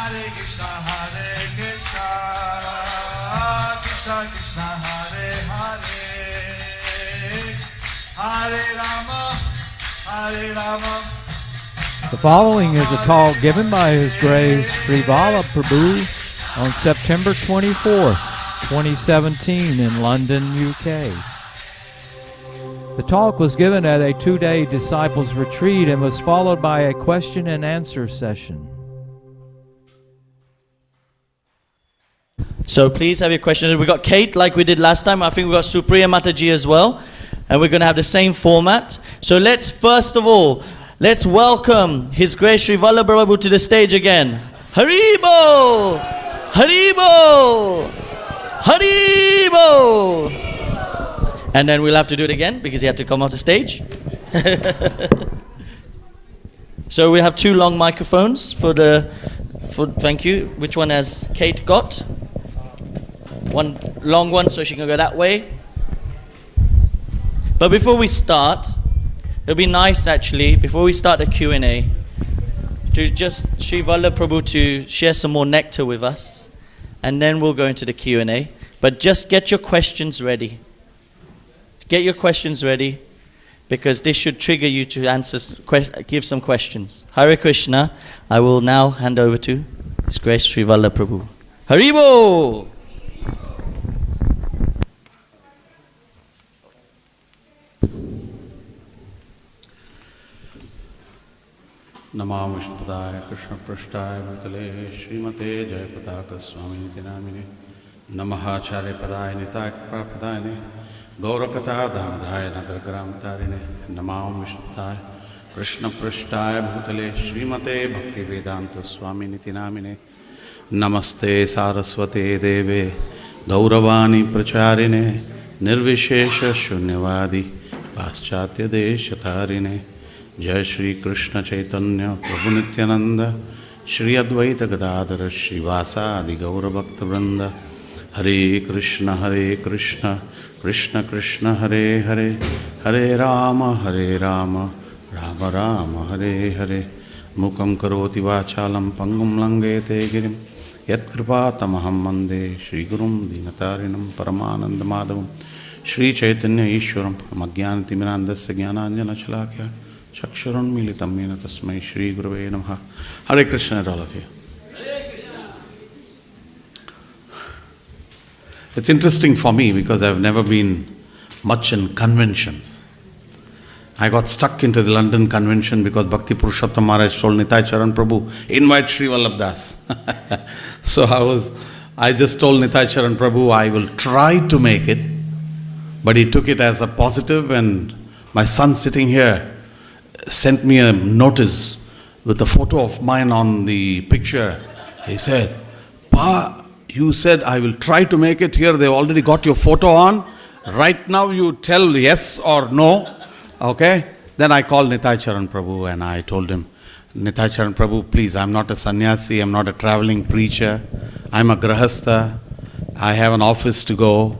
Krishna Krishna Hare Hare Hare Rama Hare Rama. The following is a talk given by His Grace Sri Vallabha Prabhu on September 24th, 2017 in London, UK. The talk was given at a 2-day disciples retreat and was followed by a question and answer session. So please have your questions. We got Kate like we did last time. I think we got Supriya Mataji as well. And we're going to have the same format. So let's first of all, let's welcome His Grace Sri Vallabha Prabhu to the stage again. Haribo! Haribo! Haribo! And then we'll have to do it again because he had to come off the stage. So we have 2 long microphones thank you. Which one has Kate got? One long one so she can go that way. But before we start, it'll be nice actually, before we start the Q&A, to just Sri Vallabha Prabhu to share some more nectar with us, and then we'll go into the Q&A. But just get your questions ready. Get your questions ready, because this should trigger you to give some questions. Hare Krishna. I will now hand over to His Grace Sri Vallabha Prabhu. Haribo! Namah Vishnupadaya Krishna Prashtaya Bhutale Srimate Jayapataka Swami Nitinamine Namaha Acharya Padaya Nitaya Prapadayane Gaurakata Dhamadaya Nagargram Tarine Namah Vishnupadaya Krishna Prashtaya Bhutale Srimate Bhakti Vedanta Swami Nitinamine Namaste Saraswate Deve Gauravani Pracharine Nirvishesha Shunyavadi Paschatya Deshatarine Jai Shri Krishna Chaitanya Prabhu Nityananda Shri Advaita Gadadhara Srivasa Adi Gaura Bhakta Vrinda Hare Krishna Krishna Krishna Hare Hare Hare Rama Rama Rama Hare Hare Mukam Karoti Vachalam Pangum Langete Girim Yat Kripatamaham Mande Shri Gurum Dinatarinam Paramananda Madhavam Shri Chaitanya Ishwaram Magyana Timirandasya Jnananjana Chalakya Chaksharan Militam Mena Tasmai Shri Gurave Namaha. Hare Krishna to all of you. Hare Krishna. It's interesting for me because I've never been much in conventions. I got stuck into the London convention because Bhakti Purushottam Maharaj told Nitai Charan Prabhu, invite Sri Vallabh Das. So I just told Nitai Charan Prabhu, I will try to make it. But he took it as a positive, and my son sitting here sent me a notice with a photo of mine on the picture. He said, Pa, you said I will try to make it. Here they've already got your photo on. Right now you tell yes or no. Okay? Then I called Nitai Charan Prabhu and I told him, Nitai Charan Prabhu, please, I'm not a sannyasi, I'm not a traveling preacher. I'm a grahastha. I have an office to go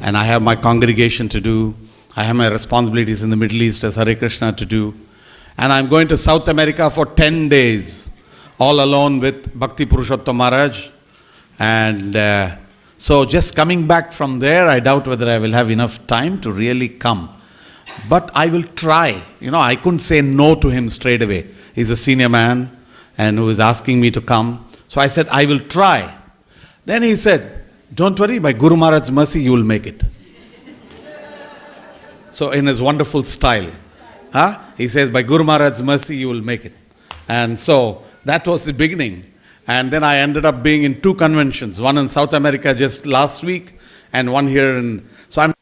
and I have my congregation to do. I have my responsibilities in the Middle East as Hare Krishna to do. And I'm going to South America for 10 days, all alone with Bhakti Purushottam Maharaj. And so just coming back from there, I doubt whether I will have enough time to really come. But I will try. You know, I couldn't say no to him straight away. He's a senior man and who is asking me to come. So I said, I will try. Then he said, don't worry, by Guru Maharaj's mercy, you will make it. So in his wonderful style. He says, by Guru Maharaj's mercy, you will make it. And so that was the beginning. And then I ended up being in 2 conventions, one in South America just last week, and one here in... So I'm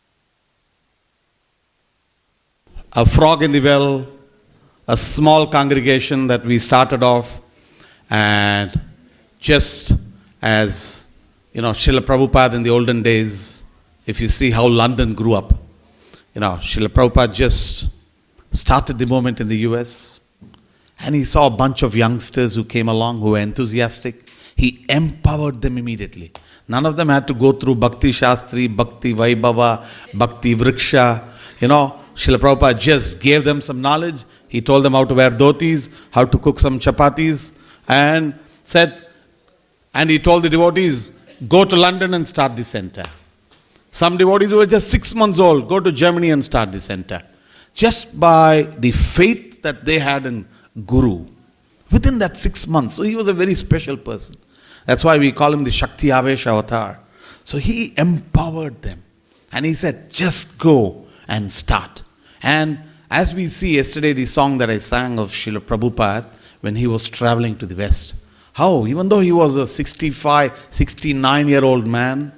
a frog in the well, a small congregation that we started off, and just as, you know, Srila Prabhupada in the olden days, if you see how London grew up, you know, Srila Prabhupada just started the movement in the US, and he saw a bunch of youngsters who came along who were enthusiastic. He empowered them immediately. None of them had to go through Bhakti Shastri, Bhakti Vaibhava, Bhakti Vriksha. You know, Srila Prabhupada just gave them some knowledge. He told them how to wear dhotis, how to cook some chapatis, and said, And he told the devotees, go to London and start the center. Some devotees who were just 6 months old, go to Germany and start the center. Just by the faith that they had in Guru, within that 6 months. So he was a very special person. That's why we call him the Shakti Avesh Avatar. So he empowered them. And he said, just go and start. And as we see yesterday, the song that I sang of Srila Prabhupada, when he was traveling to the West, how even though he was a 65, 69-year-old man,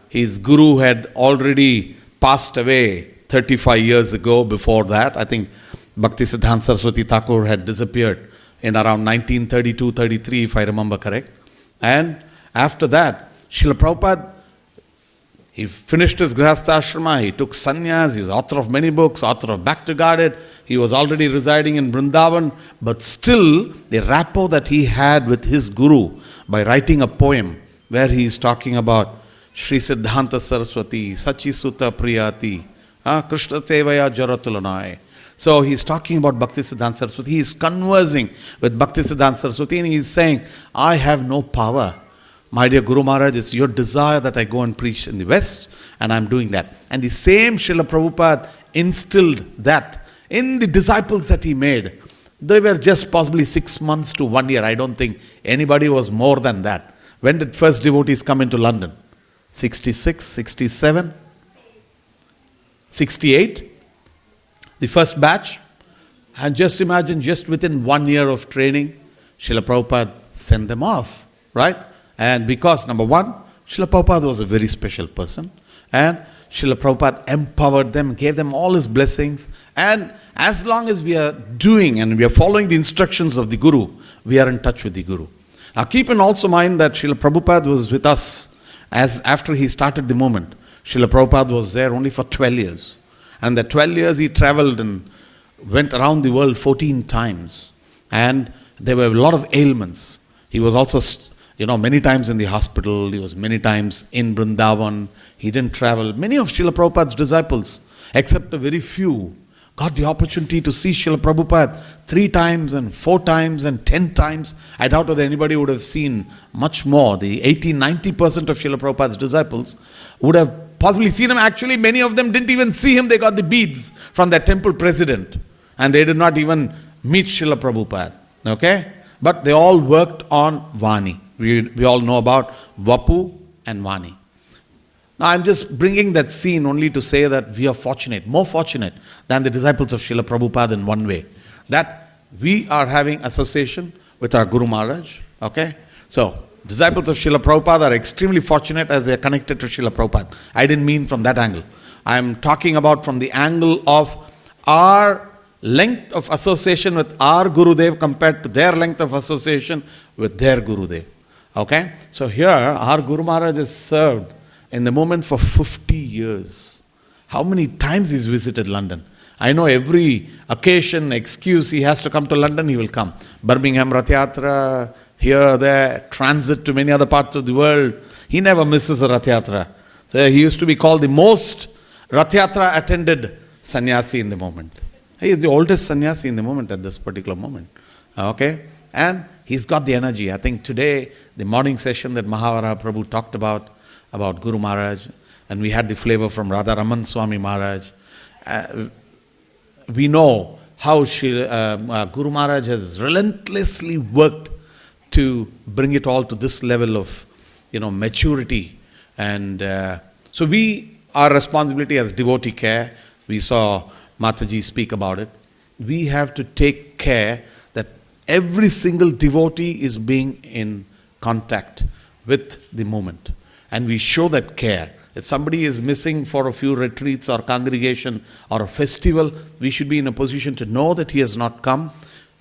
his guru had already passed away 35 years ago. Before that, I think Bhaktisiddhanta Saraswati Thakur had disappeared in around 1932-33, if I remember correct. And after that, Srila Prabhupada, he finished his Grihastha, he took sannyas, he was author of many books, author of Back to Guarded, he was already residing in Vrindavan, but still the rapport that he had with his guru by writing a poem where he is talking about Sri Siddhanta Saraswati, Sachi Sutta Priyati, Krishna Tevaya Jaratulanai. So he's talking about Bhaktisiddhanta Saraswati, he is conversing with Bhaktisiddhanta Saraswati and he is saying, I have no power. My dear Guru Maharaj, it's your desire that I go and preach in the West, and I'm doing that. And the same Srila Prabhupada instilled that in the disciples that he made. They were just possibly 6 months to 1 year. I don't think anybody was more than that. When did first devotees come into London? 66, 67, 68? The first batch? And just imagine, just within 1 year of training, Srila Prabhupada sent them off, right? And because, number one, Srila Prabhupada was a very special person. And Srila Prabhupada empowered them, gave them all his blessings. And as long as we are doing and we are following the instructions of the Guru, we are in touch with the Guru. Now keep in also mind that Srila Prabhupada was with us after he started the movement. Srila Prabhupada was there only for 12 years. And the 12 years he traveled and went around the world 14 times. And there were a lot of ailments. He was also many times in the hospital, he was many times in Vrindavan, he didn't travel. Many of Srila Prabhupada's disciples, except a very few, got the opportunity to see Srila Prabhupada 3 times and 4 times and 10 times. I doubt whether anybody would have seen much more. The 80-90% of Srila Prabhupada's disciples would have possibly seen him. Actually, many of them didn't even see him. They got the beads from their temple president. And they did not even meet Srila Prabhupada. Okay? But they all worked on Vani. We all know about Vapu and Vani. Now I'm just bringing that scene only to say that we are fortunate, more fortunate than the disciples of Srila Prabhupada in one way. That we are having association with our Guru Maharaj. Okay? So, disciples of Srila Prabhupada are extremely fortunate as they are connected to Srila Prabhupada. I didn't mean from that angle. I am talking about from the angle of our length of association with our Gurudev compared to their length of association with their Gurudev. Okay? So here, our Guru Maharaj has served in the movement for 50 years. How many times he's visited London? I know every occasion, excuse he has to come to London, he will come. Birmingham Rath Yatra, here, there, transit to many other parts of the world. He never misses a Rath Yatra. So he used to be called the most Rath Yatra attended sannyasi in the moment. He is the oldest sannyasi in the moment at this particular moment. Okay? And he's got the energy. I think today, the morning session that Maharaja Prabhu talked about Guru Maharaj, and we had the flavor from Radha Raman Swami Maharaj. We know how Guru Maharaj has relentlessly worked to bring it all to this level of, maturity. And so our responsibility as devotee care, we saw Mataji speak about it. We have to take care that every single devotee is being in contact with the movement. And we show that care. If somebody is missing for a few retreats or congregation or a festival, we should be in a position to know that he has not come.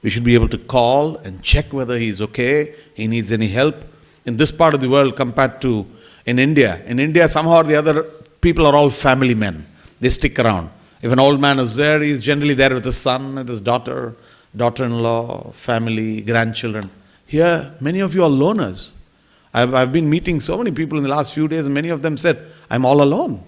We should be able to call and check whether he is okay, he needs any help. In this part of the world compared to in India somehow or the other, people are all family men. They stick around. If an old man is there, he is generally there with his son, with his daughter, daughter-in-law, family, grandchildren. Here, many of you are loners. I've been meeting so many people in the last few days, and many of them said, I'm all alone.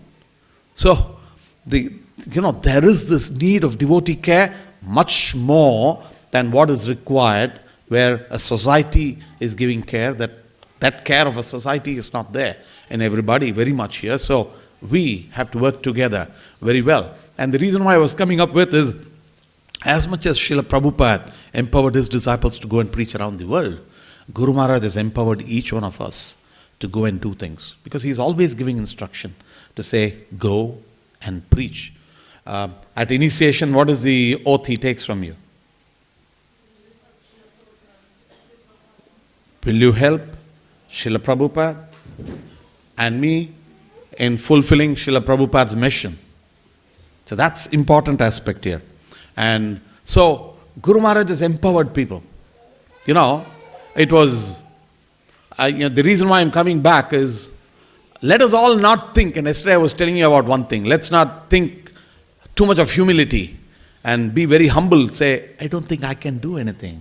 So, there is this need of devotee care much more than what is required, where a society is giving care that That care of a society is not there in everybody very much here. So we have to work together very well. And the reason why I was coming up with is, as much as Srila Prabhupada empowered his disciples to go and preach around the world, Guru Maharaj has empowered each one of us to go and do things. Because he's always giving instruction to say, go and preach. At initiation, what is the oath he takes from you? Will you help Srila Prabhupada and me in fulfilling Srila Prabhupada's mission? So that's important aspect here. And so Guru Maharaj has empowered people. It was, the reason why I'm coming back is, let us all not think, and yesterday I was telling you about one thing, let's not think too much of humility and be very humble, say, I don't think I can do anything.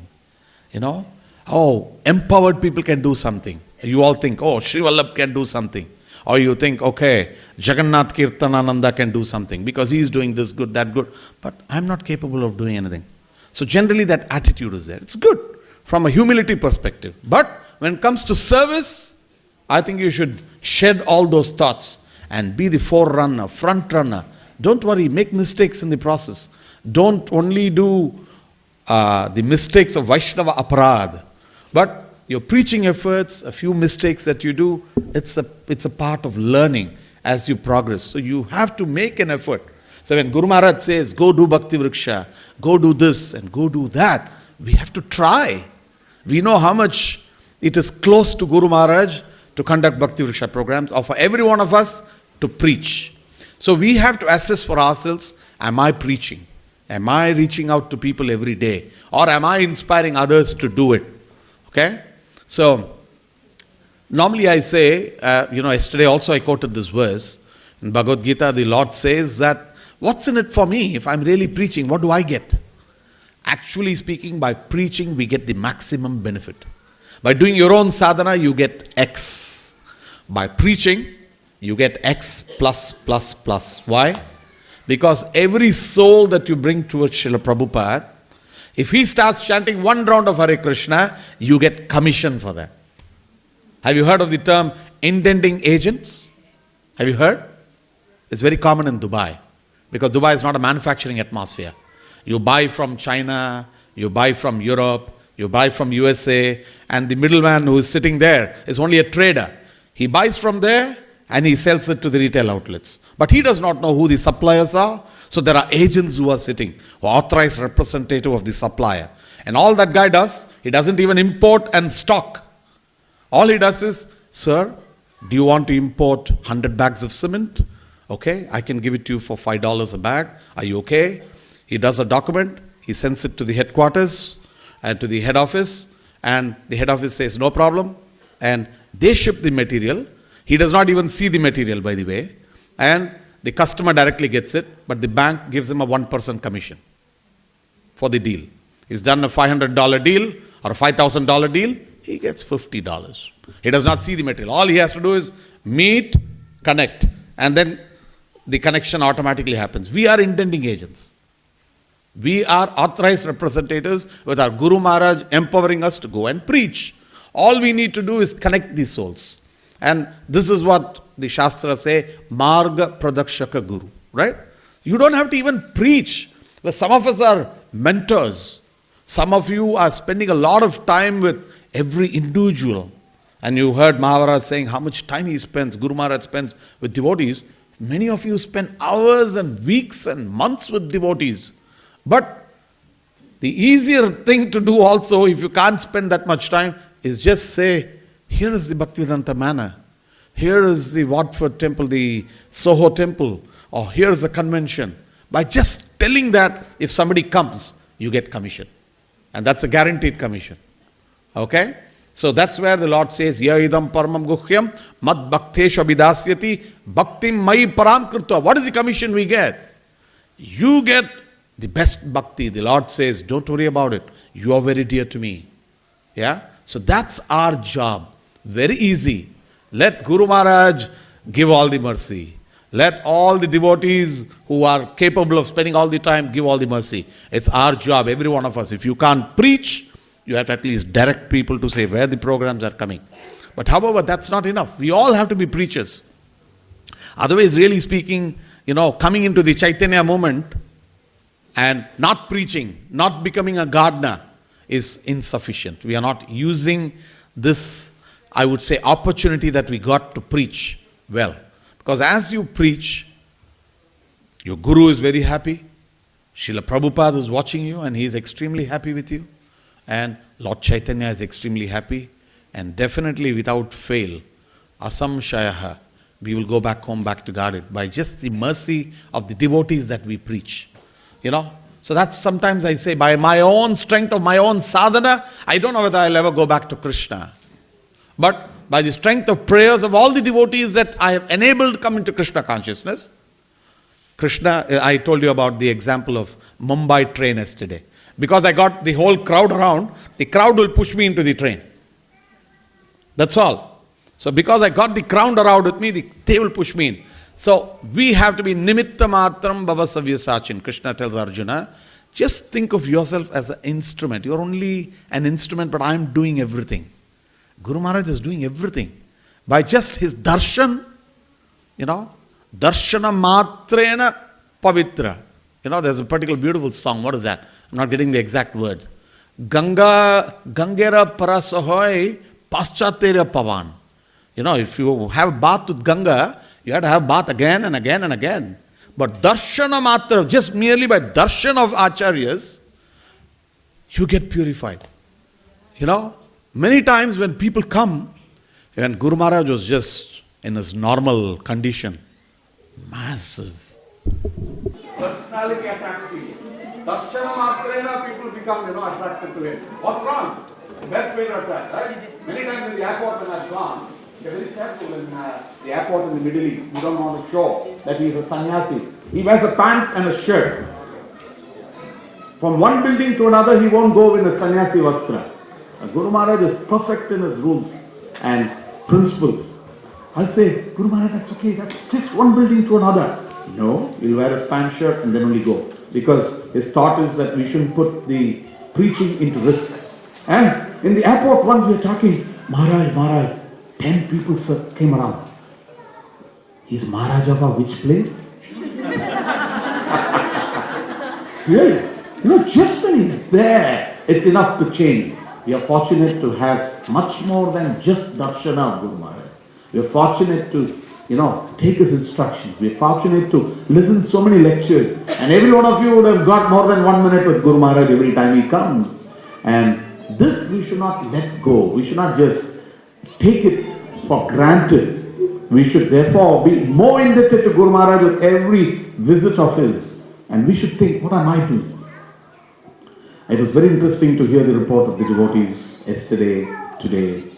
Empowered people can do something. You all think, Sri Vallabha can do something. Or you think, okay, Jagannath Kirtanananda can do something because he is doing this good, that good. But I'm not capable of doing anything. So generally that attitude is there. It's good from a humility perspective. But when it comes to service, I think you should shed all those thoughts and be the forerunner, front runner. Don't worry, make mistakes in the process. Don't only do the mistakes of Vaishnava aparad, but your preaching efforts, a few mistakes that you do, it's a part of learning as you progress. So you have to make an effort. So when Guru Maharaj says, go do Bhakti Vriksha, go do this and go do that, we have to try. We know how much it is close to Guru Maharaj to conduct Bhakti Vriksha programs, or for every one of us to preach. So we have to assess for ourselves, am I preaching? Am I reaching out to people every day? Or am I inspiring others to do it? Okay? So, normally I say, yesterday also I quoted this verse. In Bhagavad Gita, the Lord says that, what's in it for me? If I'm really preaching, what do I get? Actually speaking, by preaching, we get the maximum benefit. By doing your own sadhana, you get X. By preaching, you get X plus plus plus. Why? Because every soul that you bring towards Srila Prabhupada, if he starts chanting one round of Hare Krishna, you get commission for that. Have you heard of the term intending agents? Have you heard? It's very common in Dubai, because Dubai is not a manufacturing atmosphere. You buy from China, you buy from Europe, you buy from USA, and the middleman who is sitting there is only a trader. He buys from there and he sells it to the retail outlets. But he does not know who the suppliers are. So there are agents who are sitting, who are authorized representative of the supplier. And all that guy does, he doesn't even import and stock. All he does is, sir, do you want to import 100 bags of cement? Okay, I can give it to you for $5 a bag. Are you okay? He does a document, he sends it to the headquarters and to the head office, and the head office says, no problem. And they ship the material. He does not even see the material, by the way. And the customer directly gets it, but the bank gives him a 1% commission for the deal. He's done a $500 deal or a $5,000 deal, he gets $50. He does not see the material. All he has to do is meet, connect, and then the connection automatically happens. We are intending agents. We are authorized representatives with our Guru Maharaj empowering us to go and preach. All we need to do is connect these souls. And this is what the Shastras say, Marga Pradakshaka Guru, right? You don't have to even preach. But some of us are mentors. Some of you are spending a lot of time with every individual. And you heard Maharaj saying how much time he spends, Guru Maharaj spends with devotees. Many of you spend hours and weeks and months with devotees. But the easier thing to do also, if you can't spend that much time, is just say, here is the Bhaktivedanta Manor. Here is the Watford Temple, the Soho Temple, or here is a convention. By just telling that, if somebody comes, you get commission. And that's a guaranteed commission. Okay? So that's where the Lord says, Ya idam paramam guhyam mad bhaktesha vidasyati bhaktim mai param krutva. What is the commission we get? You get the best bhakti. The Lord says, don't worry about it. You are very dear to me. Yeah? So that's our job. Very easy. Let Guru Maharaj give all the mercy. Let all the devotees who are capable of spending all the time give all the mercy. It's our job, every one of us. If you can't preach, you have to at least direct people to say where the programs are coming. But however, that's not enough. We all have to be preachers. Otherwise, really speaking, coming into the Chaitanya movement and not preaching, not becoming a gardener is insufficient. We are not using this, I would say, opportunity that we got to preach well. Because as you preach, your Guru is very happy. Srila Prabhupada is watching you and he is extremely happy with you. And Lord Chaitanya is extremely happy. And definitely without fail, asamshayaha, we will go back home, back to garden by just the mercy of the devotees that we preach. So that's sometimes I say, by my own strength of my own sadhana, I don't know whether I'll ever go back to Krishna. But by the strength of prayers of all the devotees that I have enabled to come into Krishna consciousness. Krishna, I told you about the example of Mumbai train yesterday. Because I got the whole crowd around, the crowd will push me into the train. That's all. So because I got the crowd around with me, they will push me in. So we have to be nimitta matram bhavasavya sachin. Krishna tells Arjuna, just think of yourself as an instrument. You're only an instrument, but I'm doing everything. Guru Maharaj is doing everything. By just his darshan, darshana matrena pavitra. There's a particular beautiful song. What is that? I'm not getting the exact word. Gangera parasahoy paschatera pavan. If you have a bath with Ganga, you have to have bath again and again and again. But darshana matra, just merely by darshan of acharyas, you get purified. Many times when people come, when Guru Maharaj was just in his normal condition, massive. Personality attracts people. Darshana matrena, people become, attracted to him. What's wrong? The best way to attract, right? Many times in the airport when I've gone, you're very careful in the airport in the Middle East. You don't want to show that he's a sannyasi. He wears a pant and a shirt. From one building to another, he won't go in a sannyasi vastra. Guru Maharaj is perfect in his rules and principles. I'll say, Guru Maharaj, that's okay, that's just one building to another. No, he'll wear a pant shirt and then only go. Because his thought is that we shouldn't put the preaching into risk. And in the airport once we were talking, Maharaj, 10 people came around. Is Maharaja which place? Really? Just when he's there, it's enough to change. We are fortunate to have much more than just darshana of Guru Maharaj. We are fortunate to, take his instructions. We are fortunate to listen to so many lectures. And every one of you would have got more than 1 minute with Guru Maharaj every time he comes. And this we should not let go. We should not just take it for granted. We should therefore be more indebted to Guru Maharaj with every visit of his. And we should think, what am I doing? It was very interesting to hear the report of the devotees yesterday, today,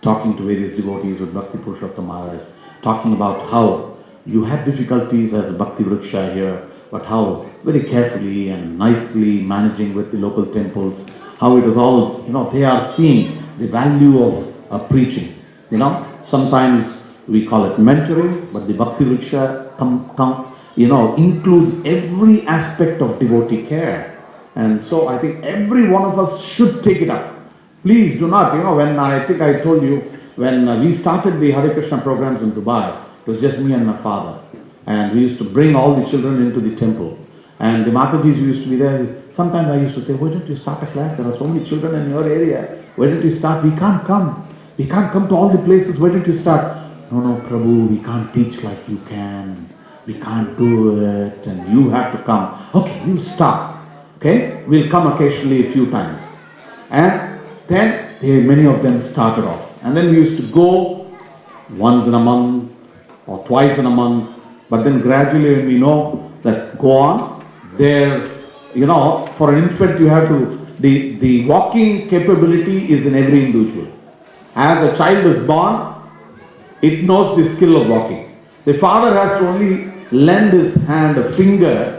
talking to various devotees with Bhakti Purushottam Maharaj, talking about how you had difficulties as a Bhakti Vriksha here, but how very carefully and nicely managing with the local temples, how it was all, they are seeing the value of preaching. Sometimes we call it mentoring, but the Bhakti Vriksha includes every aspect of devotee care. And so I think every one of us should take it up. Please do not, when I think I told you, when we started the Hare Krishna programs in Dubai, it was just me and my father. And we used to bring all the children into the temple. And the Matajis used to be there. Sometimes I used to say, why don't you start a class? There are so many children in your area. Why don't you start? We can't come. We can't come to all the places. Why don't you start? No, Prabhu, we can't teach like you can. We can't do it. And you have to come. Okay, you start. Okay, we'll come occasionally a few times. And then many of them started off. And then we used to go once in a month or twice in a month. But then gradually when we know that go on, there, for an infant you have to, the walking capability is in every individual. As a child is born, it knows the skill of walking. The father has to only lend his hand, a finger,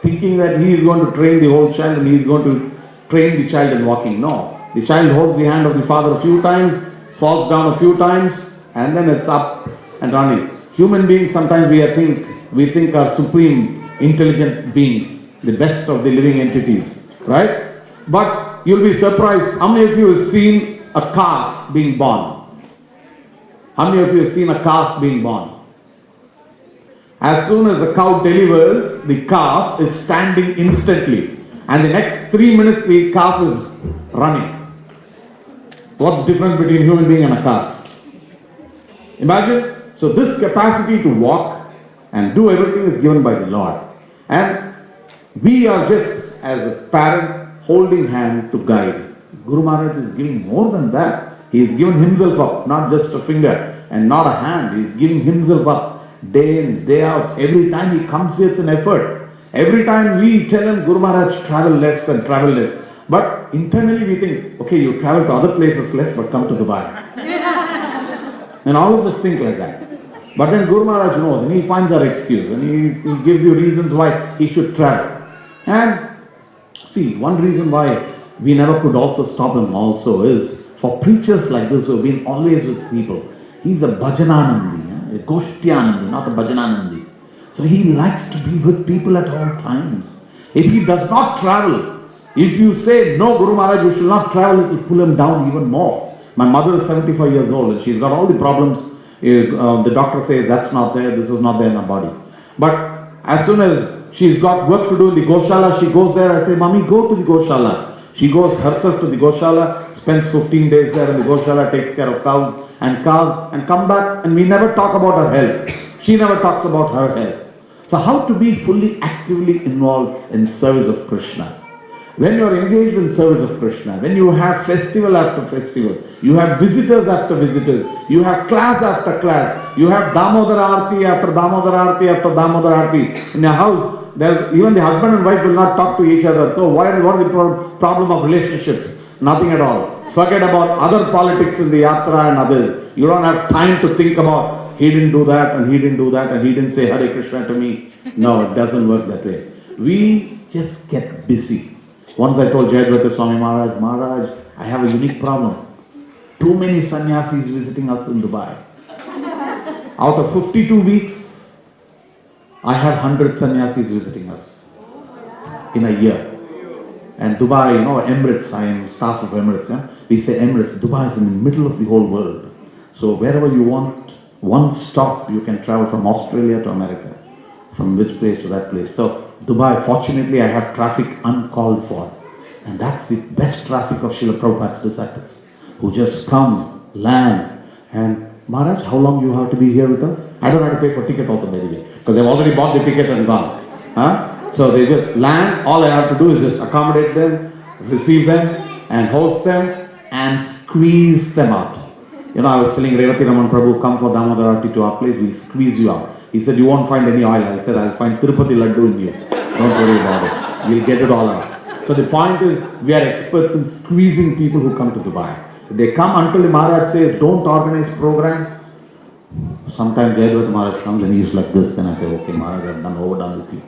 thinking that he is going to train the whole child and he is going to train the child in walking. No. The child holds the hand of the father a few times, falls down a few times, and then it's up and running. Human beings, sometimes we think are supreme intelligent beings, the best of the living entities, right? But you'll be surprised, how many of you have seen a calf being born? How many of you have seen a calf being born? As soon as the cow delivers, the calf is standing instantly. And the next 3 minutes, the calf is running. What's the difference between human being and a calf? Imagine. So this capacity to walk and do everything is given by the Lord. And we are just, as a parent, holding hand to guide. Guru Maharaj is giving more than that. He is giving himself up, not just a finger and not a hand. He is giving himself up day in, day out. Every time he comes here, it's an effort. Every time we tell him, Guru Maharaj, travel less and travel less. But internally we think, okay, you travel to other places less, but come to Dubai. And all of us think like that. But then Guru Maharaj knows, and he finds our excuse, and he gives you reasons why he should travel. And see, one reason why we never could also stop him also is, for preachers like this who have been always with people, he's a Bhajananandi, a Goshtyanandi, not a Bhajananandi. So he likes to be with people at all times. If he does not travel, if you say, no Guru Maharaj, you should not travel, it will pull him down even more. My mother is 75 years old and she's got all the problems. The doctor says that's not there, this is not there in her body. But as soon as she's got work to do in the Goshala, she goes there. I say, Mommy, go to the Goshala. She goes herself to the Goshala, spends 15 days there in the Goshala, takes care of cows and calves, and come back, and we never talk about her health. She never talks about her health. So how to be fully actively involved in service of Krishna? When you are engaged in service of Krishna, when you have festival after festival, you have visitors after visitors, you have class after class, you have Damodara Arti after Damodara Arti after Damodara Arti. In a house, even the husband and wife will not talk to each other. So what is the problem of relationships? Nothing at all. Forget about other politics in the yatra and others. You don't have time to think about, he didn't do that and he didn't do that and he didn't say Hare Krishna to me. No, it doesn't work that way. We just get busy. Once I told Jayapataka Swami Maharaj, Maharaj, I have a unique problem. Too many sannyasis visiting us in Dubai. Out of 52 weeks, I have 100 sannyasis visiting us in a year. And Dubai, you know, Emirates, I am staff of Emirates. Yeah? We say Emirates, Dubai is in the middle of the whole world. So wherever you want, one stop, you can travel from Australia to America. From which place to that place. So Dubai, fortunately, I have traffic uncalled for. And that's the best traffic of Srila Prabhupada's disciples, who just come, land, and Maharaj, how long you have to be here with us? I don't have to pay for ticket also, by the way, because they've already bought the ticket and gone. Huh? So they just land, all I have to do is just accommodate them, receive them, and host them, and squeeze them out. You know, I was telling Revati Raman Prabhu, come for Damodar Arati to our place, we'll squeeze you out. He said, you won't find any oil. I said, I'll find Tirupati Laddu in you. Don't worry about it. We'll get it all out. So the point is, we are experts in squeezing people who come to Dubai. They come until the Maharaj says, don't organize program. Sometimes Jayapataka Maharaj comes and he's like this. And I say, okay, Maharaj, I've done overdone with you.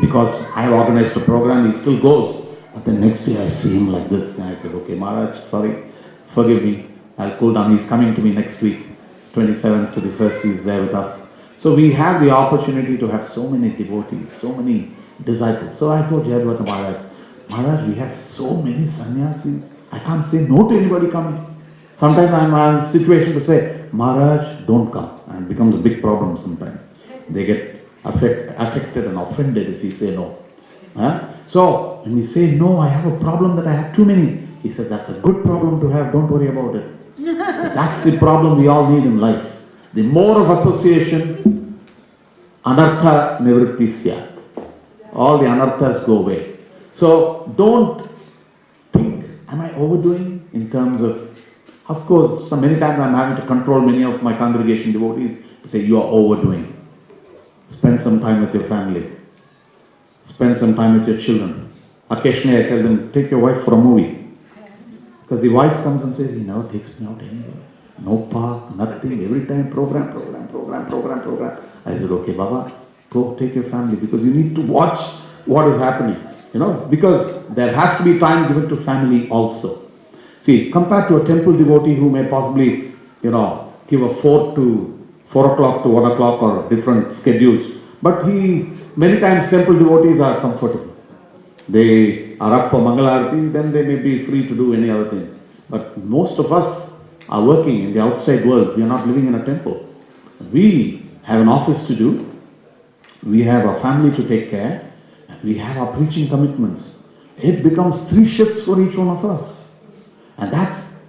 Because I have organized a program, he still goes. But the next day I see him like this. And I said, okay, Maharaj, sorry, forgive me. I'll cool down. He's coming to me next week, 27th to the 1st, he's there with us. So we have the opportunity to have so many devotees, so many disciples. So I told Jayapataka Maharaj, Maharaj, we have so many sannyasis. I can't say no to anybody coming. Sometimes I'm in a situation to say, Maharaj, don't come. And it becomes a big problem sometimes. They get affected and offended if you say no. So when we say no, I have a problem that I have too many. He said, that's a good problem to have, don't worry about it. So that's the problem we all need in life. The more of association, anartha nivritti syat. All the anarthas go away. So don't think, am I overdoing in terms of course, so many times I'm having to control many of my congregation devotees to say, you are overdoing. Spend some time with your family. Spend some time with your children. Occasionally I tell them, take your wife for a movie. Because the wife comes and says, he never takes me out anywhere. No park, nothing, every time program. I said, okay, Baba, go take your family because you need to watch what is happening. You know, because there has to be time given to family also. See, compared to a temple devotee who may possibly, you know, give a 4 o'clock to 1 o'clock or different schedules. But many times temple devotees are comfortable. They are up for Mangalarati, then they may be free to do any other thing. But most of us are working in the outside world. We are not living in a temple. We have an office to do. We have a family to take care. We have our preaching commitments. It becomes 3 shifts for each one of us. And that's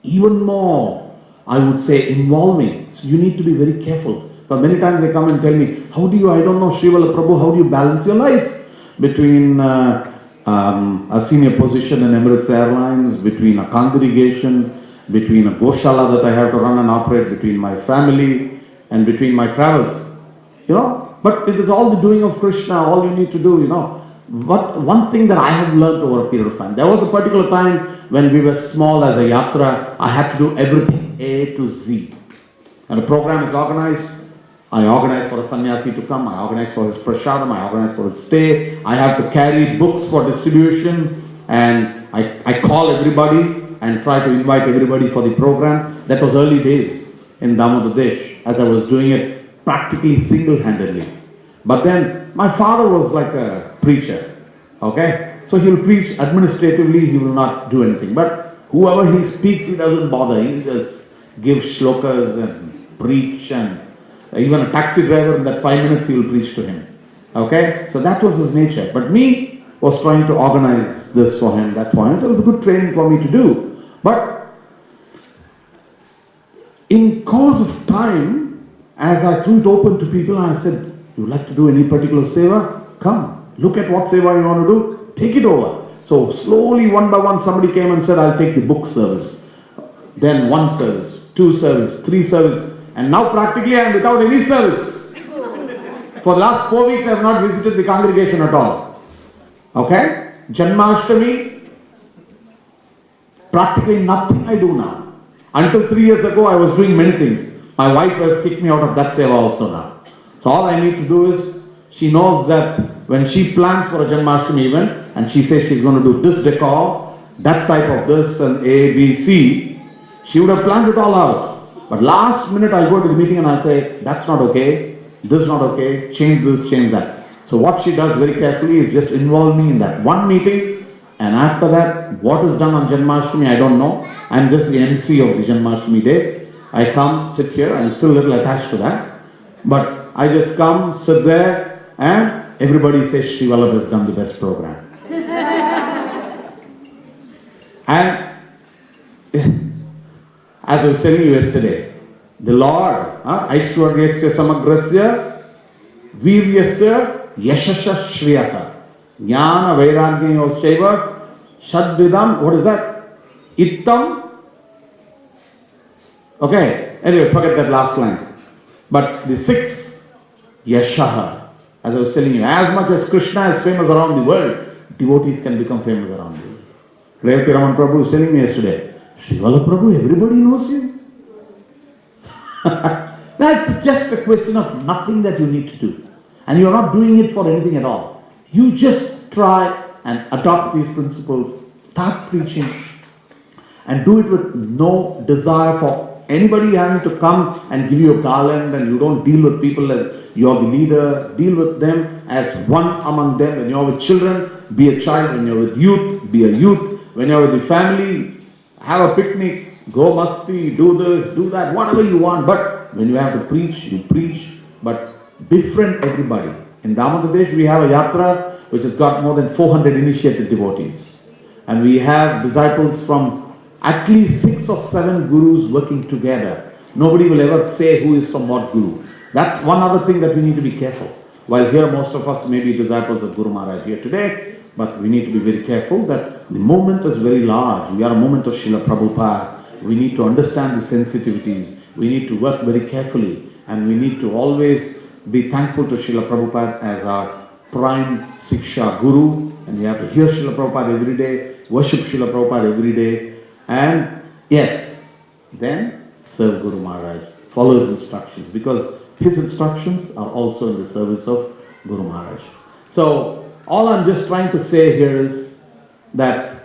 even more, I would say, involving. So you need to be very careful. Because many times they come and tell me, how do you, I don't know, Sri Vallabha Prabhu, how do you balance your life between a senior position in Emirates Airlines, between a congregation, between a Goshala that I have to run and operate, between my family, and between my travels. You know, but it is all the doing of Krishna, all you need to do, you know. But one thing that I have learned over a period of time, there was a particular time when we were small as a yatra, I had to do everything, A to Z. And a program is organized, I organize for a sannyasi to come, I organize for his prasadam, I organize for his stay, I have to carry books for distribution, and I call everybody and try to invite everybody for the program. That was early days in Damodar Desh, as I was doing it practically single-handedly. But then my father was like a preacher, okay? So he will preach administratively, he will not do anything. But whoever he speaks, he doesn't bother. He just gives shlokas and preach, and even a taxi driver in that 5 minutes he will preach to him. Okay? So that was his nature. But me was trying to organize this for him, that for him. So it was a good training for me to do. But in course of time, as I threw it open to people, I said, you like to do any particular seva? Come, look at what seva you want to do, take it over. So slowly, one by one, somebody came and said, I'll take the book service. Then 1 service, 2 service, 3 service. And now practically I am without any service. For the last 4 weeks I have not visited the congregation at all. Okay? Janmashtami, practically nothing I do now. Until 3 years ago I was doing many things. My wife has kicked me out of that seva also now. So all I need to do is, she knows that when she plans for a Janmashtami event and she says she's going to do this decor, that type of this and A, B, C, she would have planned it all out. But last minute I'll go to the meeting and I'll say, that's not okay, this is not okay, change this, change that. So what she does very carefully is just involve me in that one meeting, and after that, what is done on Janmashtami, I don't know. I'm just the MC of the Janmashtami day. I come, sit here, I'm still a little attached to that. But I just come, sit there, and everybody says Sri Vallabha has done the best program. And as I was telling you yesterday, the Lord, Aishwaryasya Samagrasya Viryasya Yashasha Shriyata Jnana Vairagya Shaiva Shadvidam, what is that? Ittam. Okay, anyway, forget that last line. But the 6th, Yashaha, as I was telling you, as much as Krishna is famous around the world, devotees can become famous around the world. Revati Raman Prabhu was telling me yesterday, Sri Vallabha Prabhu, everybody knows you. That's just a question of nothing that you need to do. And you are not doing it for anything at all. You just try and adopt these principles, start preaching, and do it with no desire for anybody having to come and give you a garland, and you don't deal with people as you are the leader. Deal with them as one among them. When you are with children, be a child. When you are with youth, be a youth. When you are with the family, have a picnic, go masti, do this, do that, whatever you want. But when you have to preach, you preach. But befriend everybody. In Damodar Desh, we have a yatra which has got more than 400 initiated devotees. And we have disciples from at least 6 or 7 gurus working together. Nobody will ever say who is from what guru. That's one other thing that we need to be careful. While here most of us may be disciples of Guru Maharaja here today, but we need to be very careful that the movement is very large. We are a movement of Srila Prabhupada. We need to understand the sensitivities. We need to work very carefully, and we need to always be thankful to Srila Prabhupada as our prime Siksha Guru, and we have to hear Srila Prabhupada every day, worship Srila Prabhupada every day, and yes, then serve Guru Maharaj, follow his instructions, because his instructions are also in the service of Guru Maharaj. So, all I'm just trying to say here is that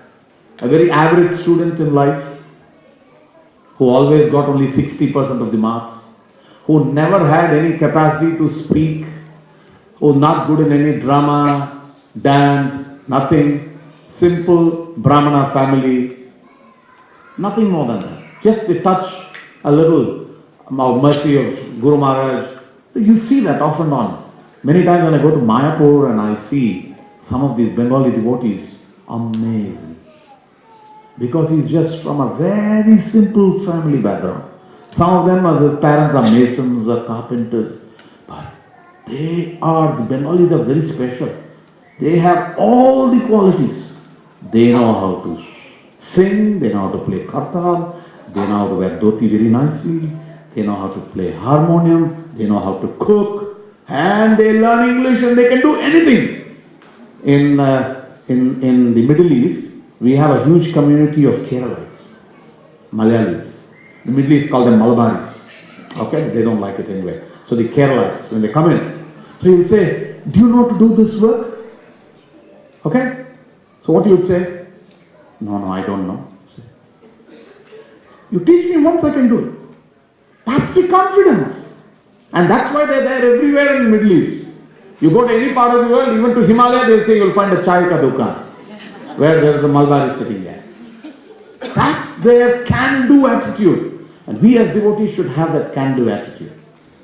a very average student in life, who always got only 60% of the marks, who never had any capacity to speak, who not good in any drama, dance, nothing, simple Brahmana family, nothing more than that. just they touch a little mercy of Guru Maharaj. You see that off and on. Many times when I go to Mayapur and I see some of these Bengali devotees, amazing. Because he's just from a very simple family background. Some of them, his parents are masons or carpenters. But the Bengalis are very special. They have all the qualities. They know how to sing, they know how to play kartal, they know how to wear dhoti very nicely, they know how to play harmonium, they know how to cook, and they learn English and they can do anything. In the Middle East, we have a huge community of Keralites, Malayalis. The Middle East call them Malabaris. Okay, they don't like it anyway. So the Keralites, when they come in, so you would say, do you know how to do this work? Okay? So what you would say? No, I don't know. You teach me once, I can do it. That's the confidence. And that's why they're there everywhere in the Middle East. You go to any part of the world, even to Himalaya, they'll say you'll find a chai ka dukan, where there's a Malbari sitting there. That's their can-do attitude. And we as devotees should have that can-do attitude.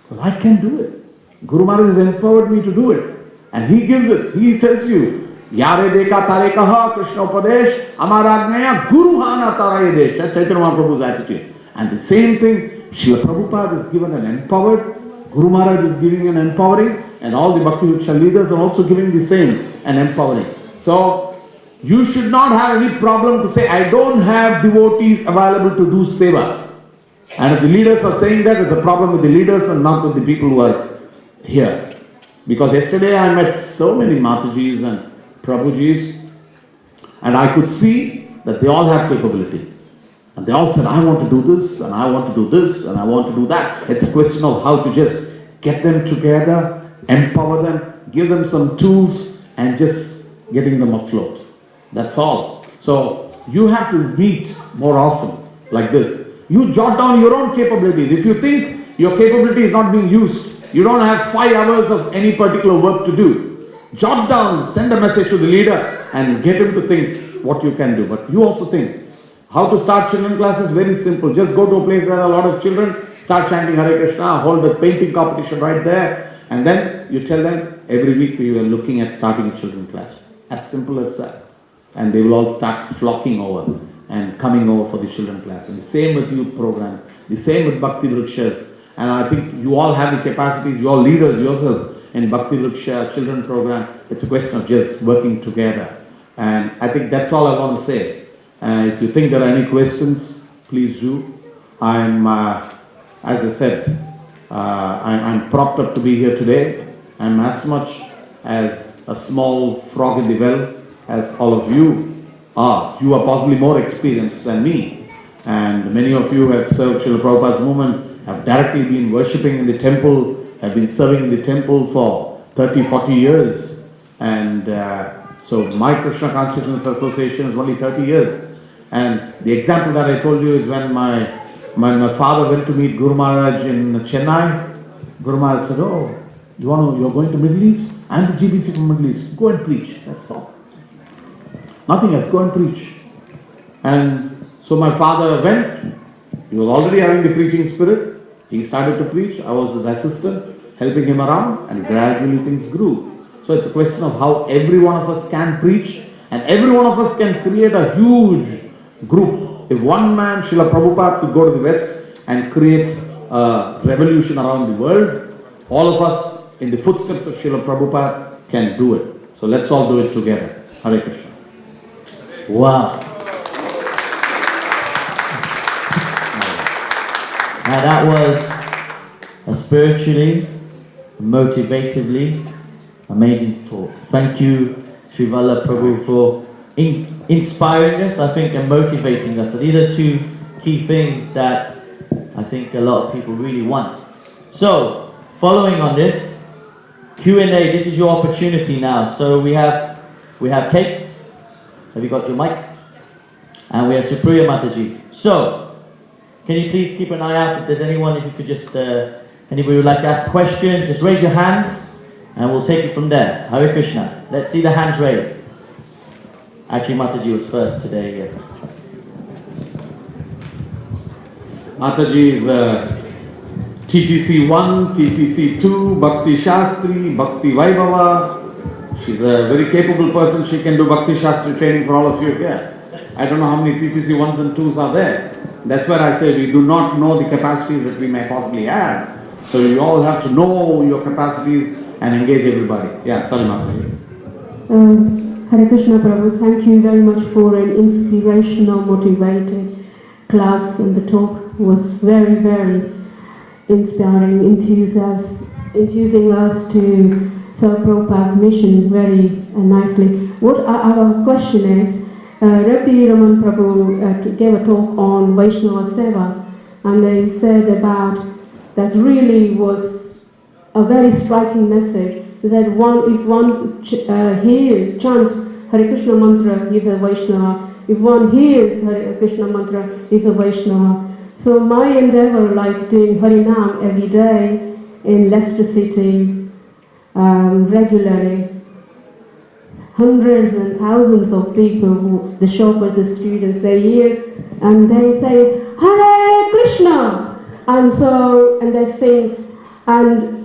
Because I can do it. Guru Maharaj has empowered me to do it. And he gives it. He tells you, Yare deka tare kaha Krishna Upadesh, Amar Agnaya Guru Hana Taraye Desh. That's Chaitanya Mahaprabhu's attitude. And the same thing, Srila Prabhupada is given an empowered, Guru Maharaj is giving an empowering, and all the Bhakti Vriksha leaders are also giving the same, an empowering. So, you should not have any problem to say, I don't have devotees available to do seva. And if the leaders are saying that, there's a problem with the leaders and not with the people who are here. Because yesterday I met so many Matajis and Prabhujis, and I could see that they all have capability. And they all said, I want to do this, and I want to do this, and I want to do that. It's a question of how to just get them together, empower them, give them some tools, and just getting them afloat. That's all. So, you have to meet more often like this. You jot down your own capabilities. If you think your capability is not being used, you don't have 5 hours of any particular work to do, jot down, send a message to the leader and get him to think what you can do. But you also think. How to start children classes? Very simple. Just go to a place where a lot of children, start chanting Hare Krishna, hold a painting competition right there, and then you tell them, every week we are looking at starting a children class. As simple as that. And they will all start flocking over and coming over for the children class. And the same with youth program, the same with Bhakti Vrikshas. And I think you all have the capacities, you all leaders yourself in Bhakti Vriksha children program. It's a question of just working together. And I think that's all I want to say. If you think there are any questions, please do. I'm, as I said, I'm propped up to be here today. I'm as much as a small frog in the well as all of you are. You are possibly more experienced than me. And many of you have served Srila Prabhupada's movement, have directly been worshipping in the temple, have been serving in the temple for 30, 40 years. And so my Krishna Consciousness Association is only 30 years. And the example that I told you is when my father went to meet Guru Maharaj in Chennai. Guru Maharaj said, oh, you're going to Middle East? I'm the GBC from Middle East. Go and preach. That's all. Nothing else. Go and preach. And so my father went. He was already having the preaching spirit. He started to preach. I was his assistant, helping him around, and gradually things grew. So it's a question of how every one of us can preach, and every one of us can create a huge group. If one man, Srila Prabhupada, could go to the West and create a revolution around the world, all of us in the footsteps of Srila Prabhupada can do it. So let's all do it together. Hare Krishna. Wow. Now that was a spiritually, motivatively amazing talk. Thank you, Sri Vallabha Prabhu, for inspiring us, I think, and motivating us. So these are 2 key things that I think a lot of people really want. So, following on this, Q&A, this is your opportunity now. So we have Kate. Have you got your mic? And we have Supriya Mataji. So, can you please keep an eye out if there's anyone, if you could just, anybody would like to ask a question, just raise your hands and we'll take it from there. Hare Krishna. Let's see the hands raised. Actually, Mataji was first today, yes. Mataji is TTC 1, TTC 2, Bhakti Shastri, Bhakti Vaibhava. She's a very capable person. She can do Bhakti Shastri training for all of you here. I don't know how many TTC 1s and 2s are there. That's where I say we do not know the capacities that we may possibly have. So you all have to know your capacities and engage everybody. Yeah, sorry, Mataji. Hare Krishna Prabhu, thank you very much for an inspirational, motivated class, and the talk was very, very inspiring, enthusing us to serve Prabhupada's mission very nicely. What our question is, Rabbi Raman Prabhu gave a talk on Vaishnava Seva, and they said about that really was a very striking message. Is that if one hears, chants Hare Krishna mantra, he is a Vaishnava. If one hears Hare Krishna mantra, he is a Vaishnava. So my endeavor, like doing Harinam every day in Leicester City, regularly, hundreds and thousands of people, the shoppers, the students, they hear and they say, Hare Krishna! And they sing. And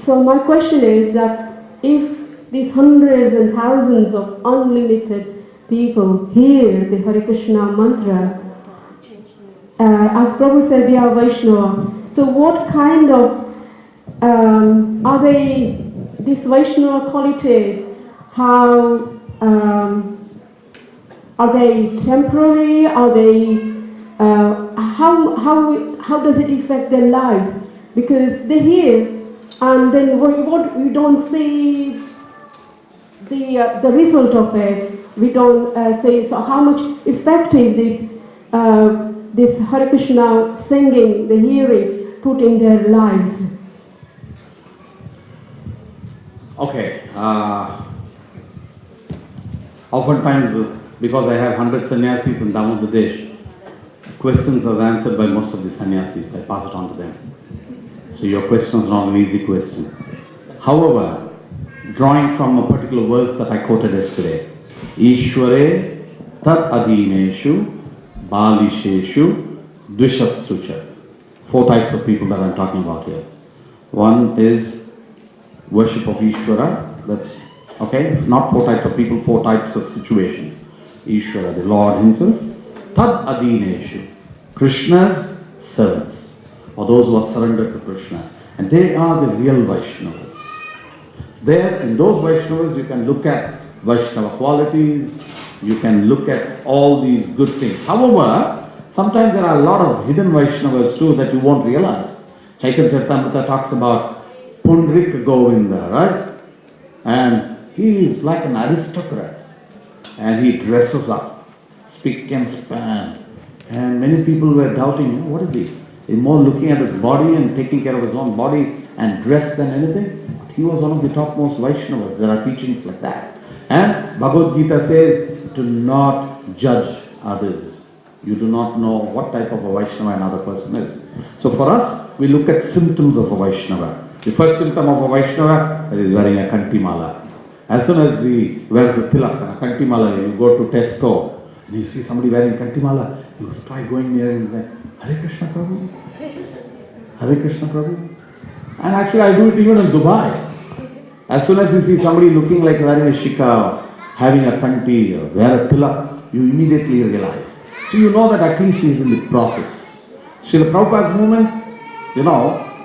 so my question is that if these hundreds and thousands of unlimited people hear the Hare Krishna mantra, as Prabhu said, they are Vaishnava. So what kind of, are they, these Vaishnava qualities, how, are they temporary, are they, how does it affect their lives? Because they hear, and then we don't see the result of it. We don't say so how much effective this Hare Krishna singing, the hearing, put in their lives. Okay. Oftentimes, because I have 100 sannyasis in Tamil Pradesh, questions are answered by most of the sannyasis. I pass it on to them. So your question is not an easy question. However, drawing from a particular verse that I quoted yesterday, Ishware tat adineshu balisheshu dvishatsucha. 4 types of people that I'm talking about here. One is worship of Ishwara. That's okay. Not 4 types of people, 4 types of situations. Ishwara, the Lord Himself. Tad adineshu, Krishna's servants, or those who are surrendered to Krishna. And they are the real Vaishnavas. There, in those Vaishnavas, you can look at Vaishnava qualities, you can look at all these good things. However, sometimes there are a lot of hidden Vaishnavas too that you won't realize. Chaitanya Charitamrita talks about Pundrik Govinda, right? And he is like an aristocrat. And he dresses up, spick and span. And many people were doubting, what is he? He's more looking at his body and taking care of his own body and dress than anything. But he was one of the topmost Vaishnavas. There are teachings like that. And Bhagavad Gita says, do not judge others. You do not know what type of a Vaishnava another person is. So for us, we look at symptoms of a Vaishnava. The first symptom of a Vaishnava is wearing a kantimala. As soon as he wears a tilak and a kantimala, you go to Tesco and you see somebody wearing kantimala, you try going near him and say, Hare Krishna Prabhu, Hare Krishna Prabhu. And actually I do it even in Dubai. As soon as you see somebody looking like wearing a shika, having a kanti, or wear a tilak, you immediately realize. So you know that at least he is in the process. Srila Prabhupada's movement,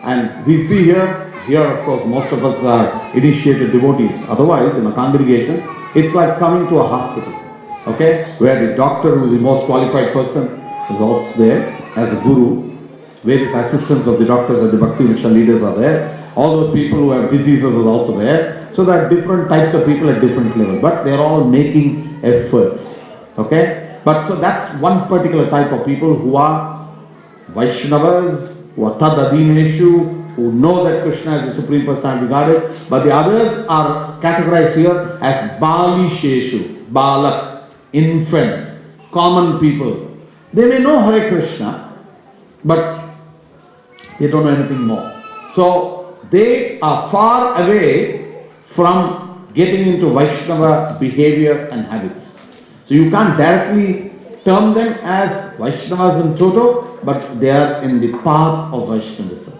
and we see here of course most of us are initiated devotees. Otherwise, in a congregation, it's like coming to a hospital, okay, where the doctor who is the most qualified person is also there as a guru. Various assistants of the doctors and the Bhakti Vriksha leaders are there. All those people who have diseases are also there. So there are different types of people at different levels, but they are all making efforts, okay. But so that's one particular type of people who are Vaishnavas, who are Tad Adineshu, who know that Krishna is the Supreme Personality Godhead, but the others are categorized here as Balisheshu, Balak, infants, common people. They may know Hare Krishna, but they don't know anything more. So they are far away from getting into Vaishnava behavior and habits. So you can't directly term them as Vaishnavas in toto, but they are in the path of Vaishnavism.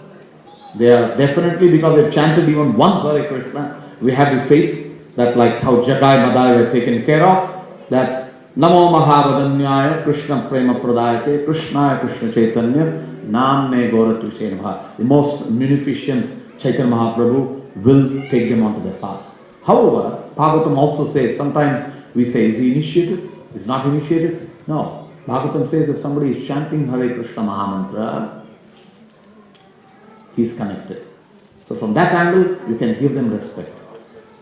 They are definitely, because they've chanted even once Hare Krishna, we have the faith that like how Jagai Madai were taken care of, that Namo Mahavadanyaya Krishna Prema Pradayate Krishnaya Krishna Chaitanya Namne Goratu Shenabha. The most munificent Chaitanya Mahaprabhu will take them onto their path. However, Bhagavatam also says, sometimes we say, is he initiated? Is not initiated? No. Bhagavatam says if somebody is chanting Hare Krishna Mahamantra, he is connected. So from that angle, you can give them respect.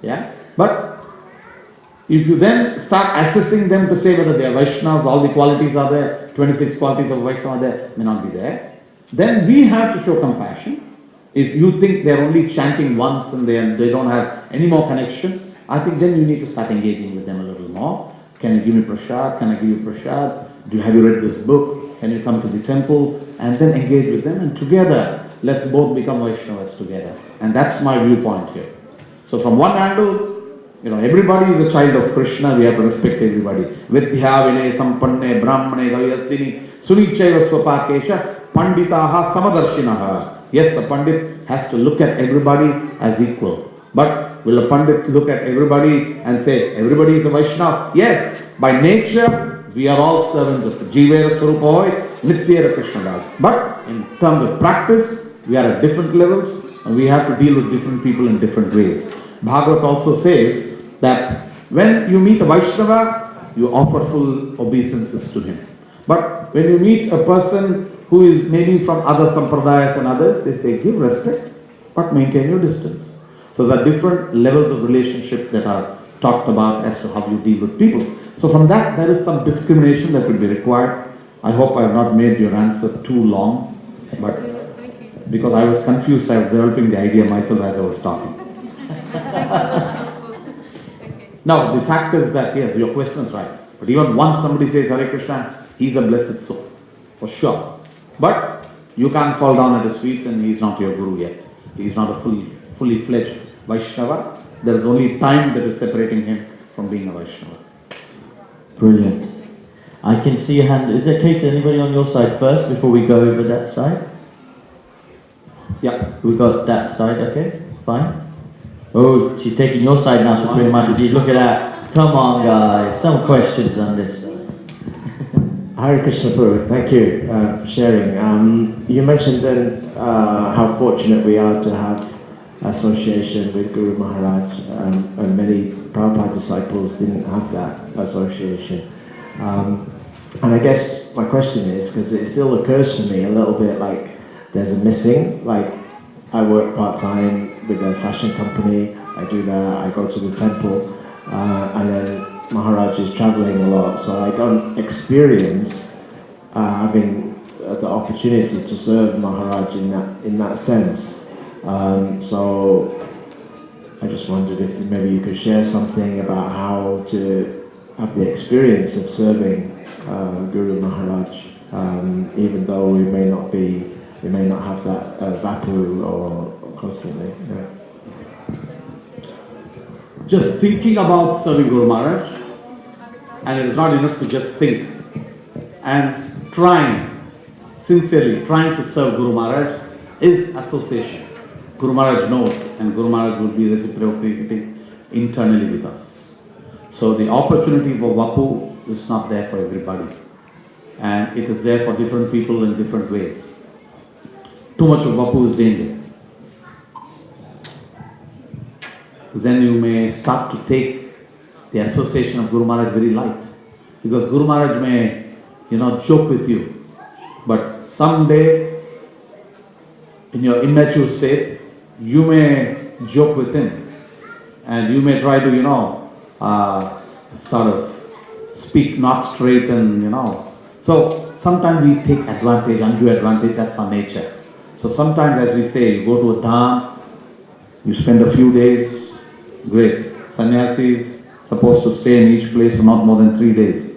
Yeah? But if you then start assessing them to say whether they are Vaishnavas, all the qualities are there, 26 qualities of Vaishnava there, may not be there, then we have to show compassion. If you think they are only chanting once and they don't have any more connection, I think then you need to start engaging with them a little more. Can you give me prasad? Can I give you prasad? Have you read this book? Can you come to the temple? And then engage with them, and together, let's both become Vaishnavas together. And that's my viewpoint here. So from one angle, everybody is a child of Krishna, we have to respect everybody. Vidya Vinay Sampanne Brahmane Gaviyastini Sunichaiva Swapakesha Panditaha Samadarshinaha. Yes, a Pandit has to look at everybody as equal. But will a Pandit look at everybody and say, everybody is a Vaishnava? Yes, by nature, we are all servants of Jivera Swarupa Nityera Krishnadas. But in terms of practice, we are at different levels and we have to deal with different people in different ways. Bhagavat also says that when you meet a Vaishnava, you offer full obeisances to him. But when you meet a person who is maybe from other sampradayas and others, they say give respect, but maintain your distance. So there are different levels of relationship that are talked about as to how you deal with people. So from that, there is some discrimination that will be required. I hope I have not made your answer too long, but because I was confused, I was developing the idea myself as I was talking. Now, the fact is that, yes, your question is right. But even once somebody says Hare Krishna, he's a blessed soul, for sure. But you can't fall down at his feet and he's not your guru yet. He's not a fully fledged Vaishnava. There is only time that is separating him from being a Vaishnava. Brilliant. I can see a hand. Is it okay to anybody on your side first before we go over that side? Yeah. We got that side, okay? Fine. Oh, she's taking your side now, Supreme Mataji. Look at that. Come on, guys. Some questions on this side. Hare Krishna Prabhu, thank you for sharing. You mentioned then how fortunate we are to have association with Guru Maharaj, and many Prabhupada disciples didn't have that association. And I guess my question is, because it still occurs to me a little bit like there's a missing, like I work part-time with a fashion company, I do that, I go to the temple, and then Maharaj is traveling a lot, so I don't experience having the opportunity to serve Maharaj in that sense. So I just wondered if maybe you could share something about how to have the experience of serving Guru Maharaj, even though we may not have that vapu or constantly. Yeah. Just thinking about serving Guru Maharaj, and it is not enough to just think, and sincerely trying to serve Guru Maharaj is association. Guru Maharaj knows, and Guru Maharaj will be reciprocating internally with us. So the opportunity for vapu is not there for everybody, and it is there for different people in different ways. Too much of vapu is danger. Then you may start to take the association of Guru Maharaj very light. Because Guru Maharaj may, joke with you. But someday, in your immature state, you may joke with him. And you may try to, sort of speak not straight and, So sometimes we take advantage, undue advantage, that's our nature. So sometimes, as we say, you go to a dham, you spend a few days, great. Sannyasis supposed to stay in each place for not more than 3 days.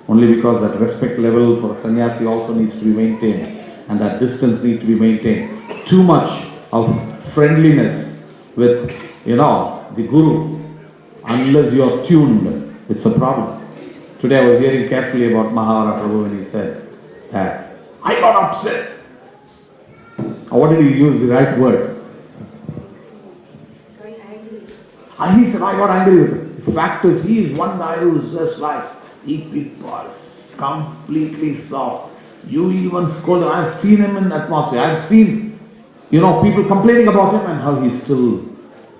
Only because that respect level for a sannyasi also needs to be maintained, and that distance needs to be maintained. Too much of friendliness with, the Guru, unless you are tuned, it's a problem. Today I was hearing carefully about Maharaja Prabhu when he said that I got upset. What did he use the right word? And he said, I got angry with him. The fact is, he is one guy who is just like, equal pulse, completely soft. You even scold him. I've seen him in atmosphere. I've seen, people complaining about him and how he's still,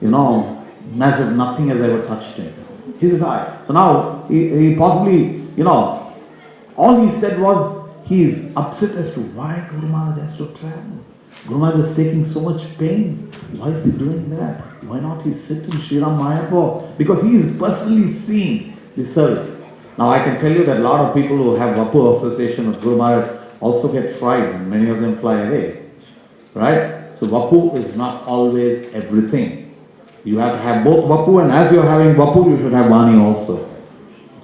as if nothing has ever touched him. He's a guy. So now, he possibly, all he said was, he's upset as to why Guru Maharaj has to travel. Guru Maharaj is taking so much pains. Why is he doing that? Why not he sit in Sri Mayapur? Because he is personally seeing the service. Now I can tell you that a lot of people who have Vapu association with Guru Maharaj also get fried and many of them fly away. Right? So Vapu is not always everything. You have to have both Vapu, and as you are having Vapu, you should have Vani also.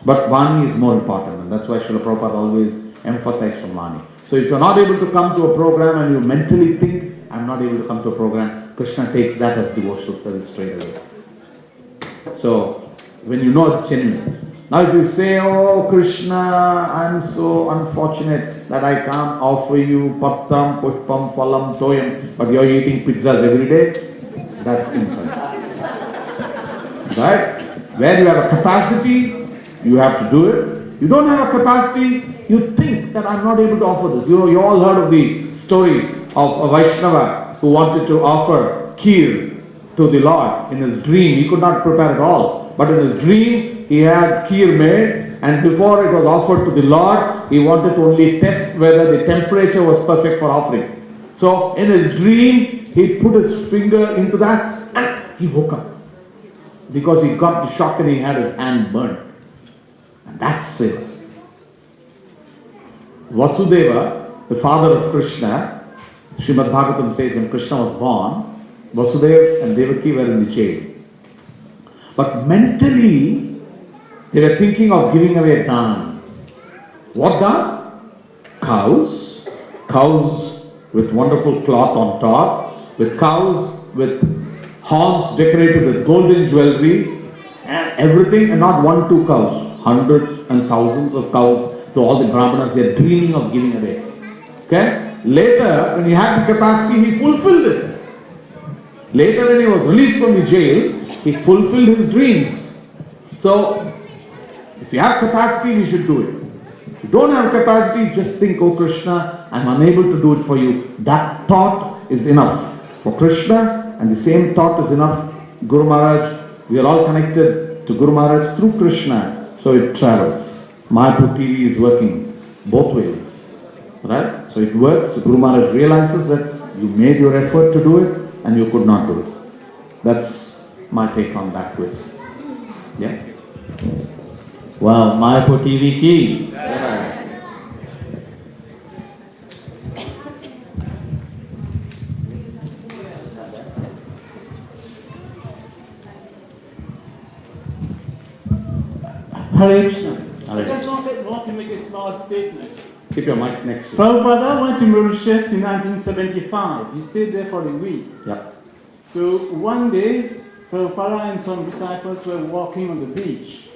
But Vani is more important, and that's why Srila Prabhupada always emphasized on Vani. So if you are not able to come to a program and you mentally think, I am not able to come to a program, Krishna takes that as devotional service straight away. So when you know it's genuine. Now if you say, oh Krishna, I am so unfortunate that I can't offer you pattam, pushpam, phalam, toyam, but you are eating pizzas every day, that's infinite. Right? Where you have a capacity, you have to do it. You don't have a capacity, you think that I'm not able to offer this. You all heard of the story of a Vaishnava who wanted to offer kheer to the Lord in his dream. He could not prepare at all. But in his dream, he had kheer made, and before it was offered to the Lord, he wanted to only test whether the temperature was perfect for offering. So in his dream, he put his finger into that and he woke up. Because he got the shock and he had his hand burnt. And that's it. Vasudeva, the father of Krishna, Srimad Bhagavatam says when Krishna was born, Vasudeva and Devaki were in the jail. But mentally, they were thinking of giving away dhan. What dhan? Cows. Cows with wonderful cloth on top, with cows with horns decorated with golden jewelry and everything, and not 1, 2 cows. Hundreds and thousands of cows to all the Brahmanas. They are dreaming of giving away. Okay? Later, when he had the capacity, he fulfilled it. Later, when he was released from the jail, he fulfilled his dreams. So, if you have capacity, we should do it. If you don't have capacity, just think, oh Krishna, I'm unable to do it for you. That thought is enough for Krishna, and the same thought is enough. Guru Maharaj, we are all connected to Guru Maharaj through Krishna. So it travels. Mayapur TV is working both ways. Right? So it works. Guru Maharaj realizes that you made your effort to do it and you could not do it. That's my take on that twist. Yeah? Wow, Mayapur TV ki. Yeah. Hare Krishna. Hare I just want to make a small statement. Keep your mic next to you. Prabhupada went to Mauritius in 1975. He stayed there for a week. Yep. So one day, Prabhupada and some disciples were walking on the beach.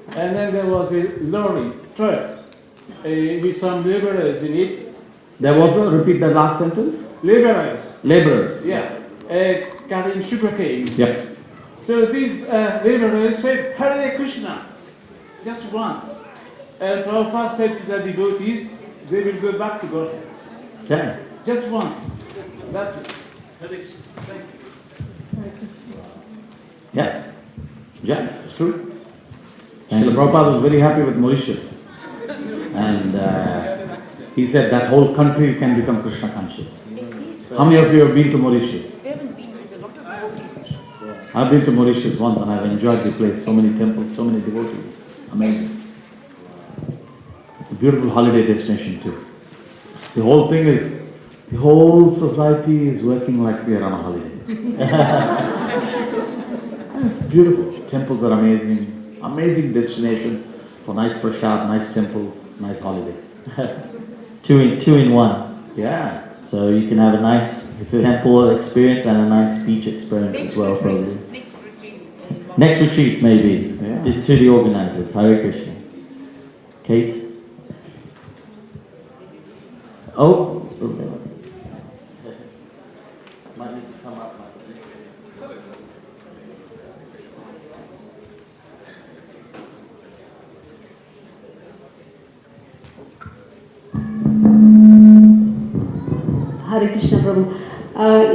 And then there was a lorry, truck, with some laborers in it. There was a, repeat the last sentence. Laborers. Laborers. Yeah. Carrying sugarcane. Yep. So these laborers said, Hare Krishna, just once. And Prabhupada said to the devotees, they will go back to Godhead. Yeah. Just once. That's it. Hare Krishna. Thank you. Yeah. Yeah, it's true. Srila Prabhupada was very happy with Mauritius. And he said that whole country can become Krishna conscious. How many of you have been to Mauritius? I've been to Mauritius once and I've enjoyed the place. So many temples, so many devotees. Amazing. It's a beautiful holiday destination too. The whole thing is, the whole society is working like we are on a holiday. It's beautiful. Temples are amazing. Amazing destination for nice prasad, nice temples, nice holiday. Two in one. Yeah. So you can have a nice temple experience and a nice beach experience as well, probably. Next retreat, maybe. Yeah. This is to the organizers. Hare Krishna. Kate? Oh, might need to come up. Hare Krishna Prabhu.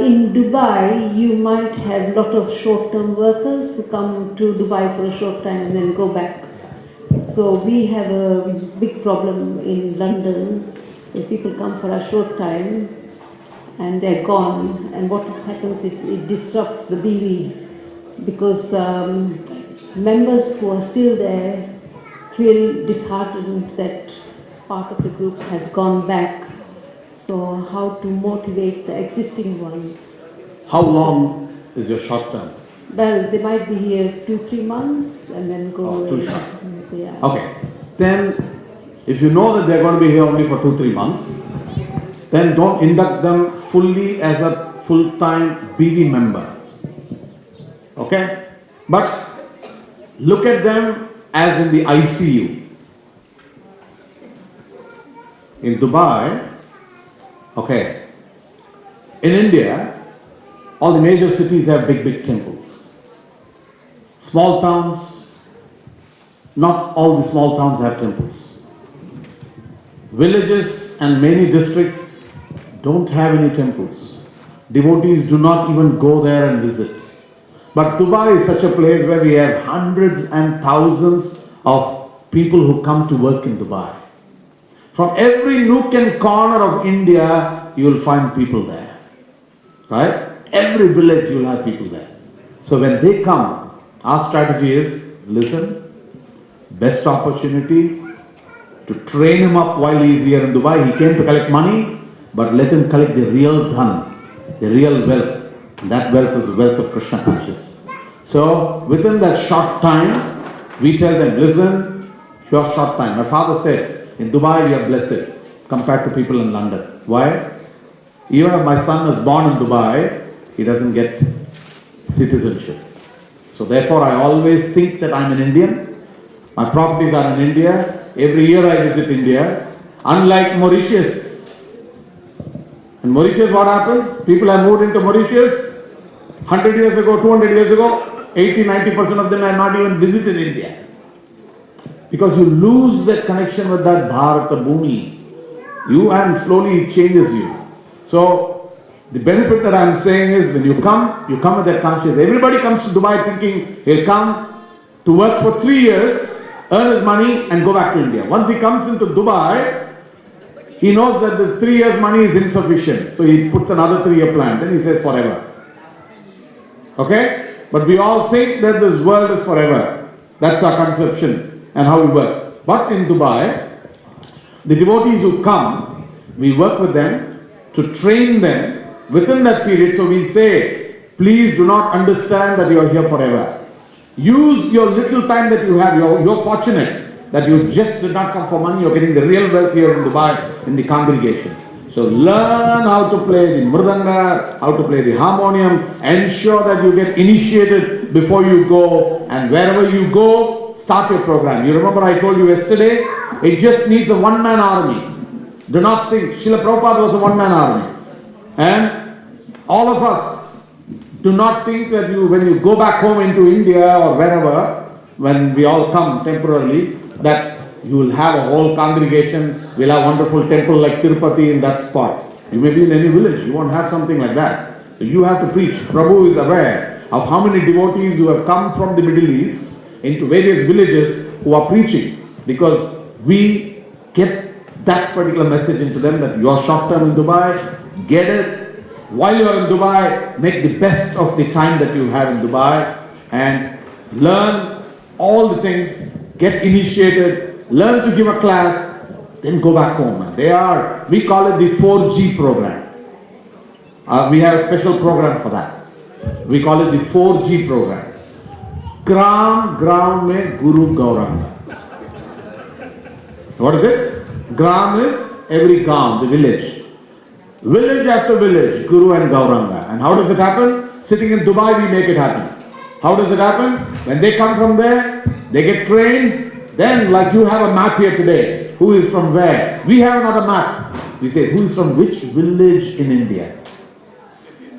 In Dubai, you might have a lot of short-term workers who come to Dubai for a short time and then go back. So we have a big problem in London. If people come for a short time and they're gone, and what happens is it disrupts the BV because members who are still there feel disheartened that part of the group has gone back. So how to motivate the existing ones? How long is your short term? Well, they might be here 2-3 months and then go away. Yeah. Okay. Then, if you know that they're going to be here only for 2-3 months, then don't induct them fully as a full-time BV member. Okay? But look at them as in the ICU. In Dubai, okay, in India, all the major cities have big temples. Small towns, not all the small towns have temples. Villages and many districts don't have any temples. Devotees do not even go there and visit. But Dubai is such a place where we have hundreds and thousands of people who come to work in Dubai. From every nook and corner of India, you will find people there. Right? Every village you will have people there. So when they come, our strategy is listen, best opportunity to train him up while he is here in Dubai. He came to collect money, but let him collect the real dhan, the real wealth. And that wealth is the wealth of Krishna consciousness. So within that short time, we tell them, listen, your short time. My father said, in Dubai we are blessed compared to people in London. Why? Even if my son is born in Dubai, he doesn't get citizenship. So therefore I always think that I'm an Indian. My properties are in India. Every year I visit India. Unlike Mauritius. In Mauritius what happens? People have moved into Mauritius 100 years ago, 200 years ago, 80-90% of them have not even visited India. Because you lose that connection with that Bharata Bhumi. And slowly it changes you. So the benefit that I am saying is when you come with that consciousness. Everybody comes to Dubai thinking he'll come to work for 3 years, earn his money and go back to India. Once he comes into Dubai, he knows that this 3 years money is insufficient. So he puts another 3-year plan. Then he says forever. Okay? But we all think that this world is forever. That's our conception and how we work. But in Dubai, the devotees who come, we work with them to train them within that period. So we say, please do not understand that you are here forever. Use your little time that you have. You're fortunate that you just did not come for money. You're getting the real wealth here in Dubai in the congregation. So learn how to play the mridanga, how to play the harmonium. Ensure that you get initiated before you go. And wherever you go, start your program. You remember I told you yesterday, it just needs a one-man army. Do not think, Srila Prabhupada was a one-man army. And all of us, do not think that when you go back home into India or wherever, when we all come temporarily, that you will have a whole congregation, we'll have a wonderful temple like Tirupati in that spot. You may be in any village, you won't have something like that. So you have to preach. Prabhu is aware of how many devotees who have come from the Middle East into various villages who are preaching, because we get that particular message into them that you are short term in Dubai, get it. While you are in Dubai, make the best of the time that you have in Dubai and learn all the things, get initiated, learn to give a class, then go back home. And we call it the 4G program. We have a special program for that. We call it the 4G program. Gram mein Guru Gauranga. What is it? Gram is every Gram, the village. Village after village, Guru and Gauranga. And how does it happen? Sitting in Dubai, we make it happen. How does it happen? When they come from there, they get trained. Then, like you have a map here today, who is from where? We have another map. We say, who is from which village in India?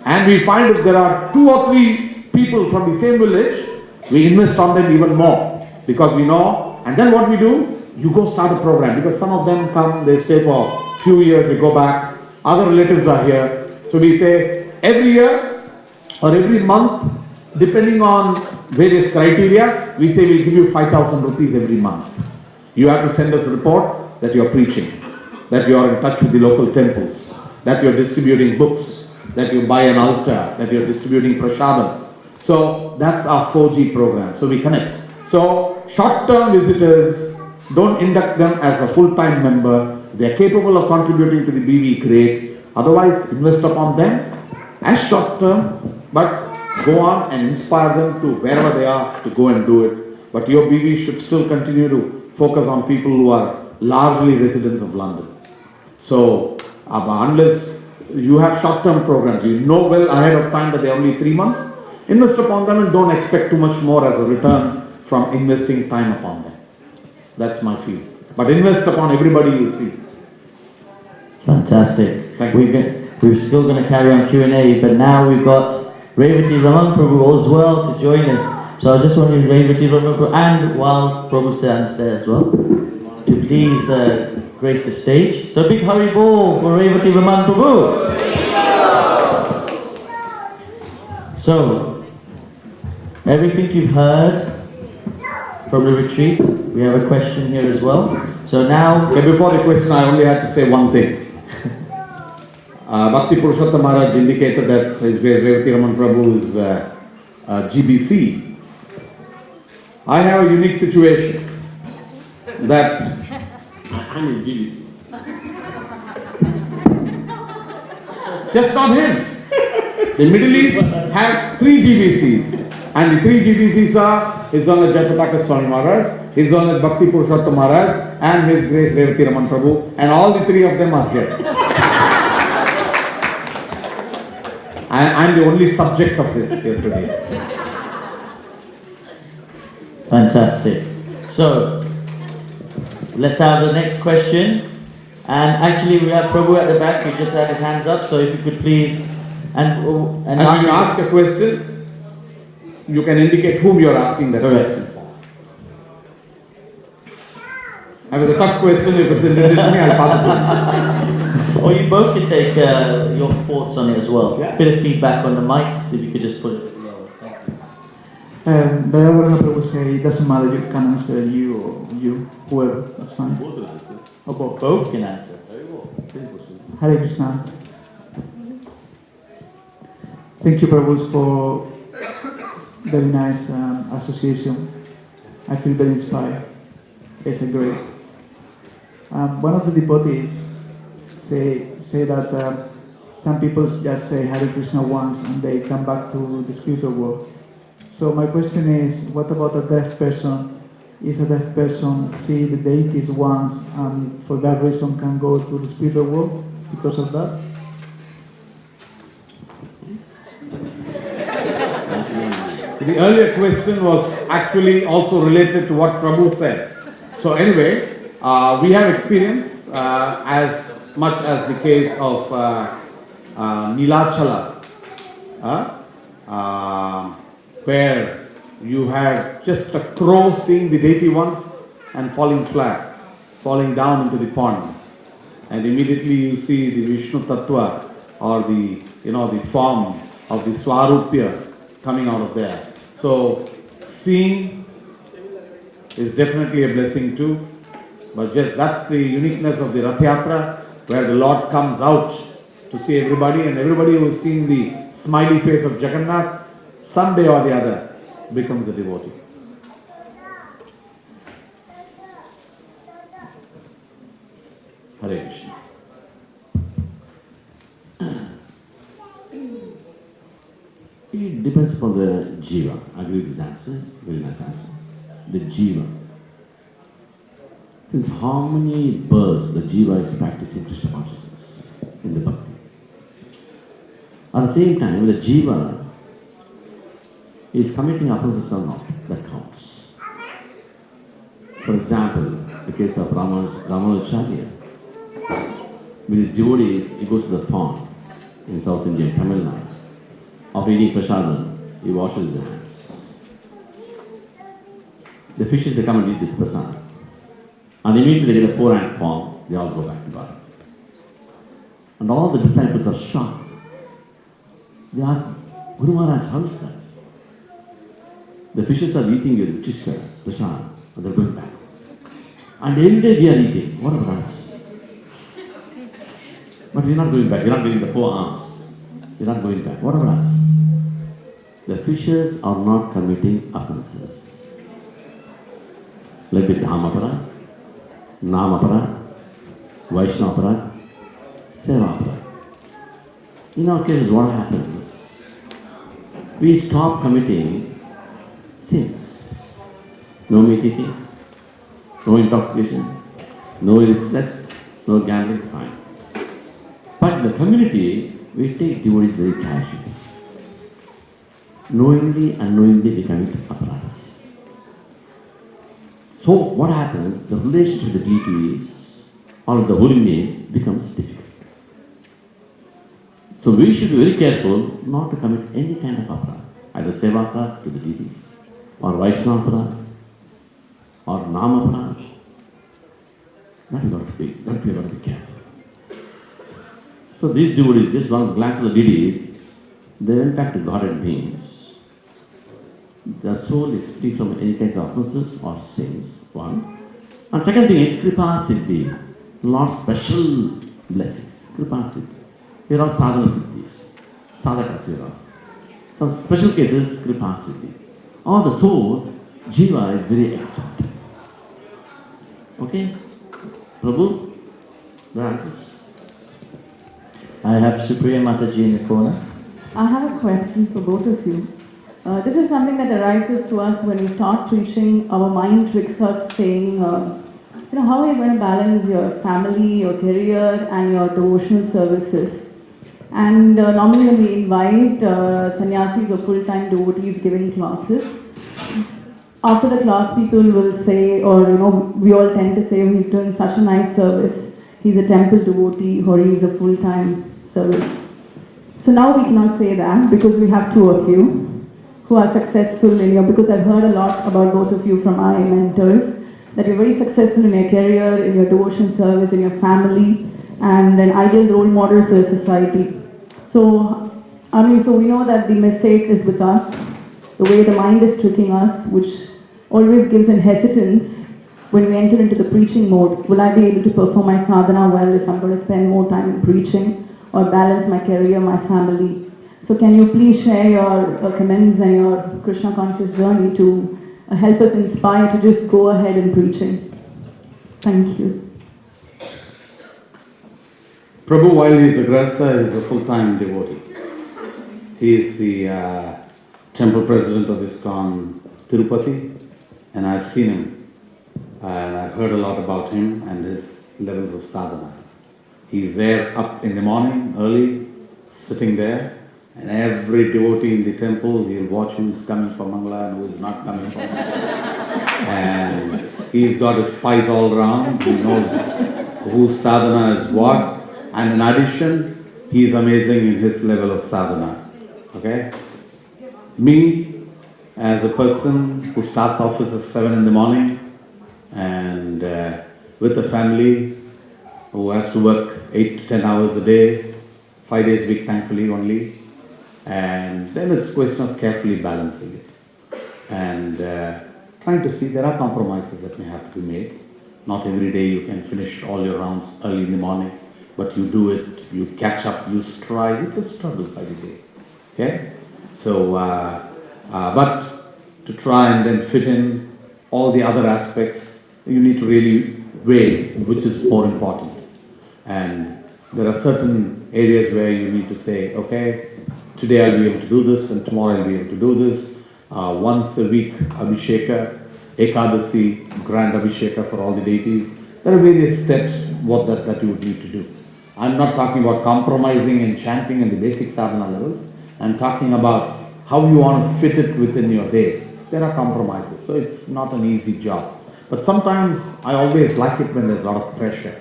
And we find if there are 2 or 3 people from the same village, we invest on them even more. Because we know, and then what we do, you go start a program. Because some of them come, they stay for a few years, they go back. Other relatives are here. So we say, every year or every month, depending on various criteria, we say we'll give you 5,000 rupees every month. You have to send us a report that you are preaching, that you are in touch with the local temples, that you are distributing books, that you buy an altar, that you are distributing prasadam. So that's our 4G program. So we connect. So short-term visitors, don't induct them as a full-time member. They are capable of contributing to the BV, great. Otherwise, invest upon them as short-term, but go on and inspire them to wherever they are to go and do it. But your BV should still continue to focus on people who are largely residents of London. So, unless you have short-term programs, you know well ahead of time that they are only 3 months, invest upon them and don't expect too much more as a return from investing time upon them. That's my feel. But invest upon everybody you see. Fantastic. Thank you. We're still going to carry on Q&A, but now we've got Revati Raman Prabhu as well to join us. So I just want you, Revati Raman Prabhu, and while Prabhu stands there as well, to please grace the stage. So big Hari Bol for Revati Raman Prabhu. So, everything you've heard from the retreat, we have a question here as well. So now... Okay, before the question, I only had to say one thing. Bhakti Purushottam Maharaj indicated that His Grace Revati Raman Prabhu is GBC. I have a unique situation that I'm in GBC. Just not him. The Middle East have 3 GBCs, and the 3 GBCs are His Honour Jayapataka Swami Maharaj, His Honour Bhakti Purushottam Maharaj, and His Grace Revati Raman Prabhu, and all the 3 of them are here. I'm the only subject of this here today. Fantastic. So, let's have the next question. And actually, we have Prabhu at the back. He just had his hands up. So, if you could please. And when you ask a question, you can indicate whom you are asking that question for. I was a tough question. If it's intended to me, I'll pass it. Or you both can take your thoughts on it as well. Yeah. Bit of feedback on the mics, if you could just put it lower. Thank you. Dayapataka Prabhu say it doesn't matter, you can answer you or you, whoever, that's fine. Both can answer. Or both. Both can answer. Hare Krishna. Thank you, Prabhu, for very nice association. I feel very inspired. It's a great. One of the devotees say that some people just say Hare Krishna once and they come back to the spiritual world. So my question is, what about a deaf person? Is a deaf person see the deities once and for that reason can go to the spiritual world because of that? The earlier question was actually also related to what Prabhu said. So anyway, we have experience as much as the case of Nilachala, where you have just a crow seeing the deity once and falling flat, falling down into the pond, and immediately you see the Vishnu Tattva or the the form of the Swarupya coming out of there. So seeing is definitely a blessing too, but just that's the uniqueness of the Rath Yatra, where the Lord comes out to see everybody, and everybody who is seeing the smiley face of Jagannath, someday or the other becomes a devotee. Hare Krishna. It depends upon the jiva. I agree with this answer. Very nice answer. The jiva. Since how many births the jiva is practicing Krishna consciousness in the bhakti. At the same time, the jiva is committing opposites or not, that counts. For example, the case of Ramanujacharya. with his devotees, he goes to the pond in South India, Tamil Nadu. After eating prasadam, he washes his hands. The fishes, they come and eat this prasadam. And immediately they get a 4-ant form, they all go back to God. And all the disciples are shocked. They ask, Guru Maharaj, how is that? The fishes are eating your chishka, prasad, and they're going back. And every day we are eating. What about us? But we're not going back. We're not getting the 4 arms. We're not going back. What about us? The fishes are not committing offenses. Like the Dhamapara, Namapara, Vaishnapara, Sevapara. In our cases, what happens? We stop committing sins. No meat eating, no intoxication, no illicit sex, no gambling, fine. But in the community, we take devotees very casually. Knowingly, unknowingly, we commit aparadhas. So what happens? The relationship with the deities or the holy name becomes difficult. So we should be very careful not to commit any kind of aparadha, either sevapara to the deities, or Vaishnapara, or Namapara. That we got to be careful. So these devotees, just one glance of the deities, they went back to Godhead beings. The soul is free from any kinds of offenses or sins, one. And second thing is Kripa Siddhi, Lord's special blessings, Kripa Siddhi. We are all sadhana siddhis, sadhaka seva. Some special cases, Kripa Siddhi. Or the soul, Jiva is very excellent. Okay? Prabhu, the answers? I have Supriya Mataji in the corner. I have a question for both of you. This is something that arises to us when we start preaching. Our mind tricks us saying, how are you going to balance your family, your career, and your devotional services? And normally when we invite sannyasis or full-time devotees giving classes, after the class people will say, or we all tend to say, oh, he's doing such a nice service. He's a temple devotee or he's a full-time service. So now we cannot say that because we have 2 of you who are successful in your, because I've heard a lot about both of you from my mentors, that you're very successful in your career, in your devotion service, in your family, and an ideal role model for the society. So, so we know that the mistake is with us, the way the mind is tricking us, which always gives an hesitance when we enter into the preaching mode. Will I be able to perform my sadhana well if I'm going to spend more time in preaching or balance my career, my family? So can you please share your comments and your Krishna conscious journey to help us inspire to just go ahead in preaching? Thank you. Prabhu, while he is a grasa, is a full-time devotee. He is the temple president of ISKCON Tirupati, and I've seen him. And I've heard a lot about him and his levels of sadhana. He's there up in the morning, early, sitting there, and every devotee in the temple, he'll watch who is coming for Mangala and who is not coming for Mangala. And he's got his spies all around. He knows whose sadhana is what. And in addition, he is amazing in his level of sadhana. Okay? Me, as a person who starts office at 7 in the morning and with a family who has to work 8 to 10 hours a day, 5 days a week thankfully only, and then it's a question of carefully balancing it and trying to see there are compromises that may have to be made. Not every day you can finish all your rounds early in the morning, but you do it, you catch up, you strive. It's a struggle by the day. Okay? So, but to try and then fit in all the other aspects, you need to really weigh which is more important. And there are certain areas where you need to say, okay, today I'll be able to do this and tomorrow I'll be able to do this. Once a week, Abhisheka, Ekadasi, Grand Abhisheka for all the deities. There are various steps that you would need to do. I'm not talking about compromising and chanting and the basic sadhana levels. I'm talking about how you want to fit it within your day. There are compromises, so it's not an easy job. But sometimes I always like it when there's a lot of pressure.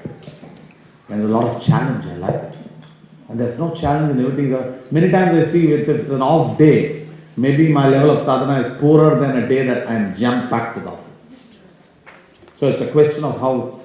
And there's a lot of challenge, I like it. And there's no challenge in everything. Many times I see it's an off day. Maybe my level of sadhana is poorer than a day that I'm jam-packed with office. So it's a question of how,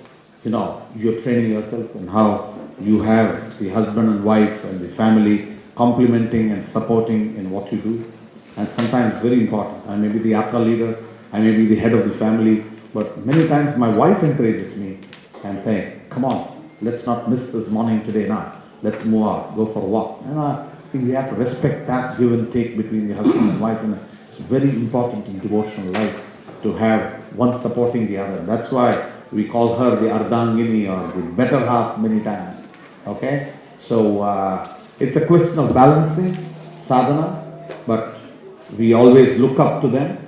you're training yourself and how you have the husband and wife and the family complementing and supporting in what you do. And sometimes very important, I may be the yatra leader, I may be the head of the family, but many times my wife encourages me and saying, come on, let's not miss this morning today now. Let's move out, go for a walk. And I think we have to respect that give and take between the husband and wife. And it's very important in devotional life to have one supporting the other. That's why we call her the Ardhangini or the better half many times. Okay? So it's a question of balancing sadhana, but we always look up to them.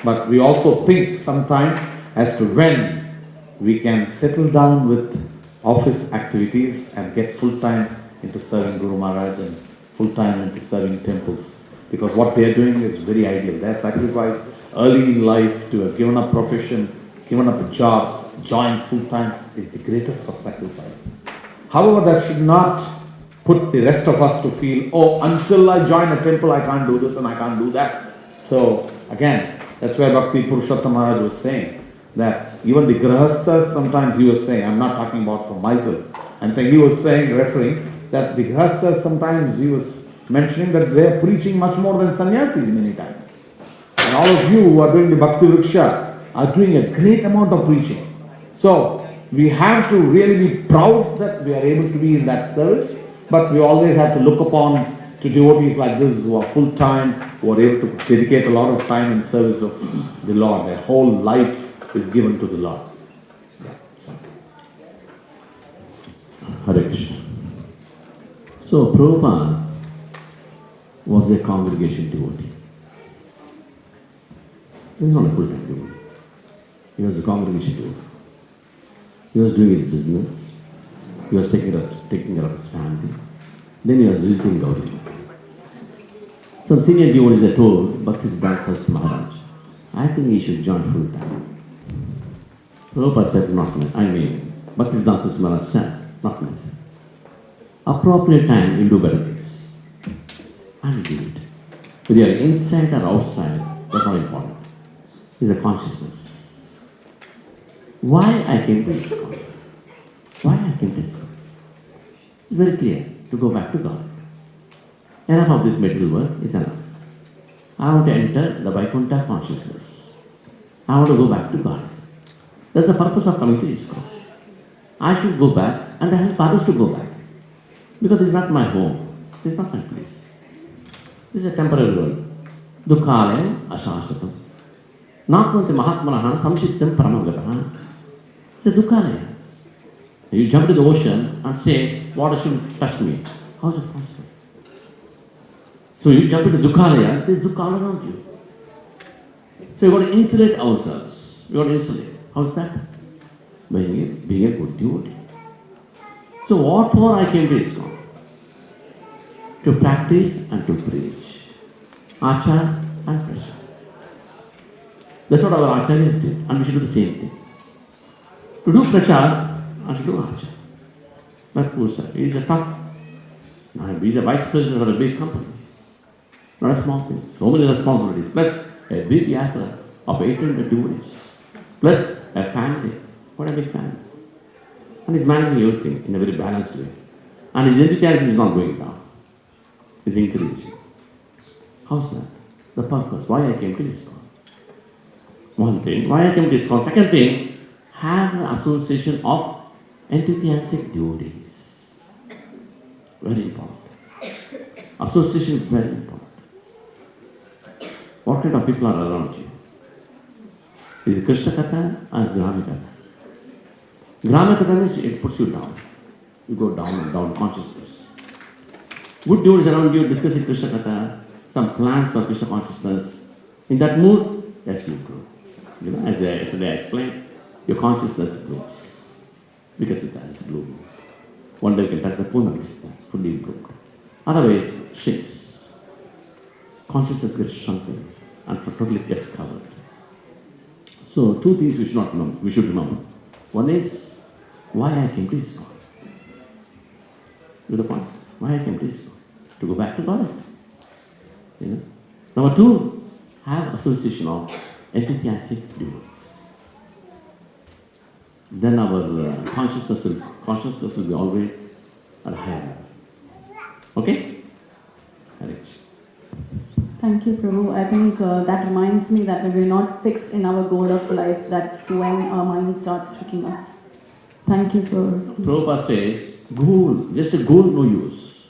But we also think sometime as to when we can settle down with office activities and get full time into serving Guru Maharaj and full time into serving temples. Because what they are doing is very ideal. They have sacrificed early in life to have given up profession, given up a job, joined full time is the greatest of sacrifice. However, that should not put the rest of us to feel, oh, until I join a temple I can't do this and I can't do that. So again, that's where Bhakti Purushottam Maharaj was saying that even the Grihasthas, sometimes he was saying, I'm not talking about for myself, I'm saying he was saying, referring, that the Grihasthas sometimes he was mentioning that they are preaching much more than sannyasis many times. And all of you who are doing the Bhakti Vriksha are doing a great amount of preaching. So we have to really be proud that we are able to be in that service, but we always have to look upon to devotees like this who are full time, who are able to dedicate a lot of time in service of the Lord. Their whole life is given to the Lord. Hare Krishna. So Prabhupada was a congregation devotee. He was not a full-time devotee. He was a congregation devotee. He was doing his business. He was taking care of his family. Then he was visiting Gauri. Some senior devotees had told Bhaktisiddhanta Saraswati Maharaj, I think he should join full-time. Prabhupada said, not necessary. Bhaktisiddhanta Saraswati Maharaj said, not necessary. Appropriate time, you do better things. And he did it. Whether you are inside or outside, that's not important. It's a consciousness. Why I came to ISKCON? Why I came to ISKCON? It's very clear, to go back to God. Enough of this material work is enough. I want to enter the Vaikuntha consciousness. I want to go back to God. That's the purpose of coming to ISKCON. I should go back and I help others to go back. Because it's not my home. It's not my place. It's a temporary world. Dukhalayam ashashvatam. Natmati mahatmanaha samshittam paramagataha. It's a dukhalaya. You jump to the ocean and say, water shouldn't touch me. How is it possible? So you jump into dukhalaya, there is dukha all around you. So you've got to insulate ourselves. You've got to insulate. How is that? By being a good devotee. So what for I came to ISKCON? To practice and to preach. Achar and prasad. That's what our acharyas did, and we should do the same thing. To do prasad, I should do achar. But Purusa, he is a tough. He is a vice president of a big company. Not a small thing. So many responsibilities. Plus a big yatra of 800 devotees. Plus a family. What a big family. And he's managing everything in a very balanced way. And his enthusiasm is not going down. It's increasing. How's that? The purpose. Why I came to ISKCON. One thing. Why I came to ISKCON. Second thing, have an association of enthusiastic devotees. Very important. Association is very important. What kind of people are around you? Is it Krishna Katha or Grami Katha? Grami Katha means it puts you down. You go down and down consciousness. Good devotees around you discussing Krishna Katha, some plans for Krishna consciousness. In that mood, yes, you grow. As yesterday I explained, your consciousness grows. Because it's blooming. One day you can touch the Purnam Krishna, fully improved. Otherwise, shrinks. Consciousness gets shrunken and totally gets covered. So, two things we should remember. One is, why I came to ISKCON. To the point. Why I came to ISKCON? To go back to God. You know? Number two, have association of enthusiastic devotees. Then our consciousness will be always at a higher level. Okay? Alex. Thank you, Prabhu. I think that reminds me that when we're not fixed in our goal of life, that's when our mind starts tricking us. Thank you for... Prabhupada says, goal, just a goal, no use.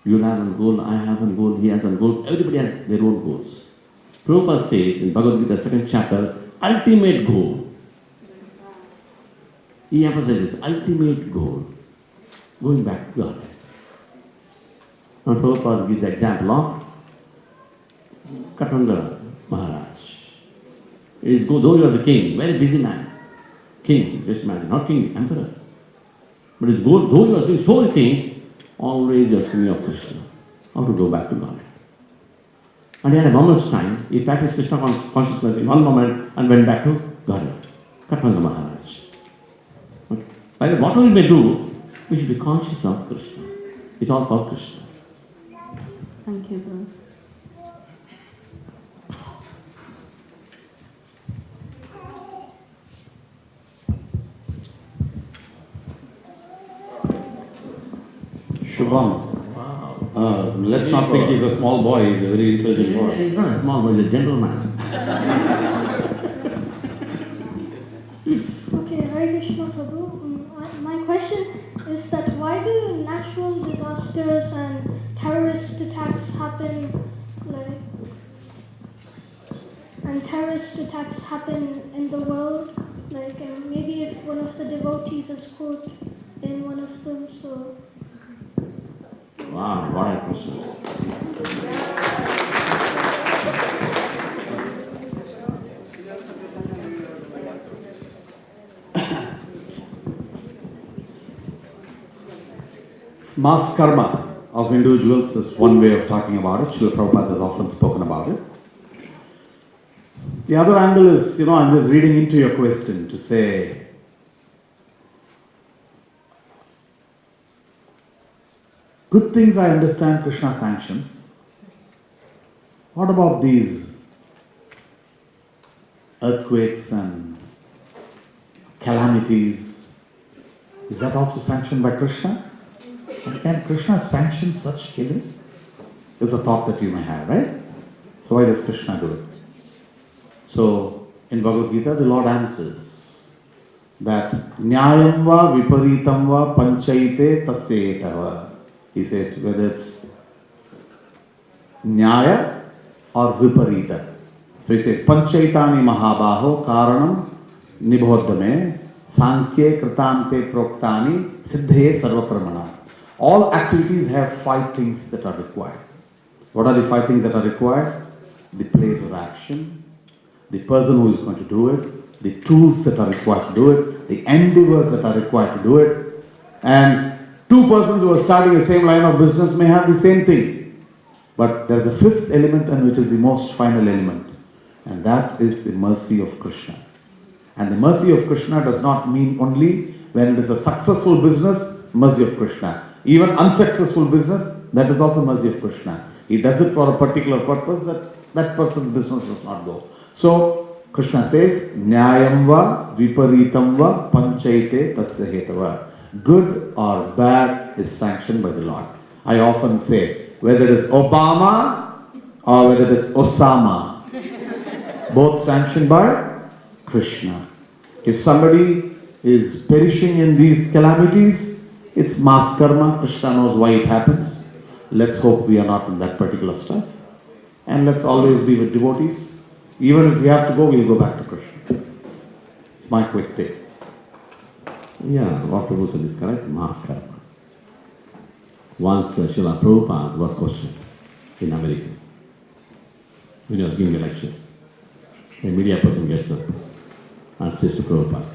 You have a goal, I have a goal, he has a goal, everybody has their own goals. Prabhupada says in Bhagavad Gita, 2nd chapter, ultimate goal. He emphasizes ultimate goal, going back to God. Now Prabhupada gives the example of Guru Maharaj. Though he was a king, very busy man, king, just man, not king, emperor. But his goal, though he was doing so many things, always he was thinking of Krishna, how to go back to God. And he had a moment's time, he practiced Krishna consciousness in one moment and went back to God, Guru Maharaj. Okay. But whatever we may do, we should be conscious of Krishna. It's all for Krishna. Thank you, Prabhu. Shubham. Wow. Let's not think he's a small boy, he's a very intelligent boy. He's not a small boy, he's a gentleman. Okay, Hare Krishna Prabhu. My question is that why do natural disasters and terrorist attacks happen in the world? And maybe if one of the devotees is caught in one of them, so... Wow, what a question. Mass karma of individuals is one way of talking about it. Srila Prabhupada has often spoken about it. The other angle is, I'm just reading into your question to say, good things I understand Krishna sanctions. What about these earthquakes and calamities? Is that also sanctioned by Krishna? And can Krishna sanction such killing? It's a thought that you may have, right? So why does Krishna do it? So in Bhagavad Gita, the Lord answers that Nyayam va viparitam va panchaite tasyetava. He says whether it's Nyaya or Viparita. So he says Panchaitani Mahabaho Karanam Nibhodhame Sankhye Kritante Proktani Siddhe Sarvapramana. All activities have 5 things that are required. What are the 5 things that are required? The place of action, the person who is going to do it, the tools that are required to do it, the endeavors that are required to do it, and 2 persons who are starting the same line of business may have the same thing. But there is a 5th element, and which is the most final element, and that is the mercy of Krishna. And the mercy of Krishna does not mean only when it is a successful business, mercy of Krishna. Even unsuccessful business, that is also mercy of Krishna. He does it for a particular purpose that person's business does not go. So, Krishna says, Nyayam va viparitam va panchaite tasya hetava. Good or bad is sanctioned by the Lord. I often say, whether it is Obama or whether it is Osama, both sanctioned by Krishna. If somebody is perishing in these calamities, it's mass karma. Krishna knows why it happens. Let's hope we are not in that particular stuff. And let's always be with devotees. Even if we have to go, we'll go back to Krishna. It's my quick take. Yeah, what Prabhu said is correct, mass karma. Once Srila Prabhupada was questioned in America when he was giving a lecture. A media person gets up and says to Prabhupada,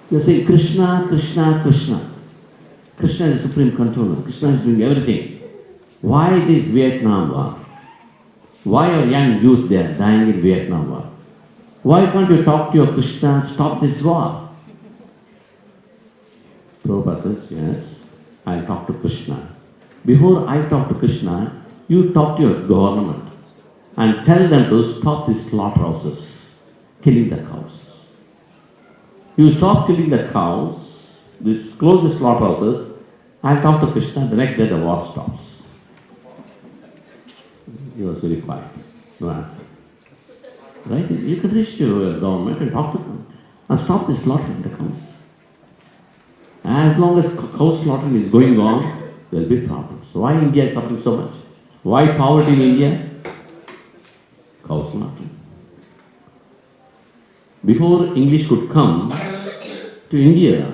you say Krishna, Krishna, Krishna. Krishna is the supreme controller. Krishna is doing everything. Why this Vietnam war? Why are young youth there dying in Vietnam war? Why can't you talk to your Krishna and stop this war? Prabhupada says, yes, I'll talk to Krishna. Before I talk to Krishna, you talk to your government and tell them to stop these slaughterhouses, killing the cows. You stop killing the cows, close the slaughterhouses, I'll talk to Krishna, the next day the war stops. He was very quiet, no answer. Right? You can reach to your government and talk to them and stop the slaughtering the cows. As long as cow slaughtering is going on, there will be problems. So why India is suffering so much? Why poverty in India? Cow slaughtering. Before English could come to India,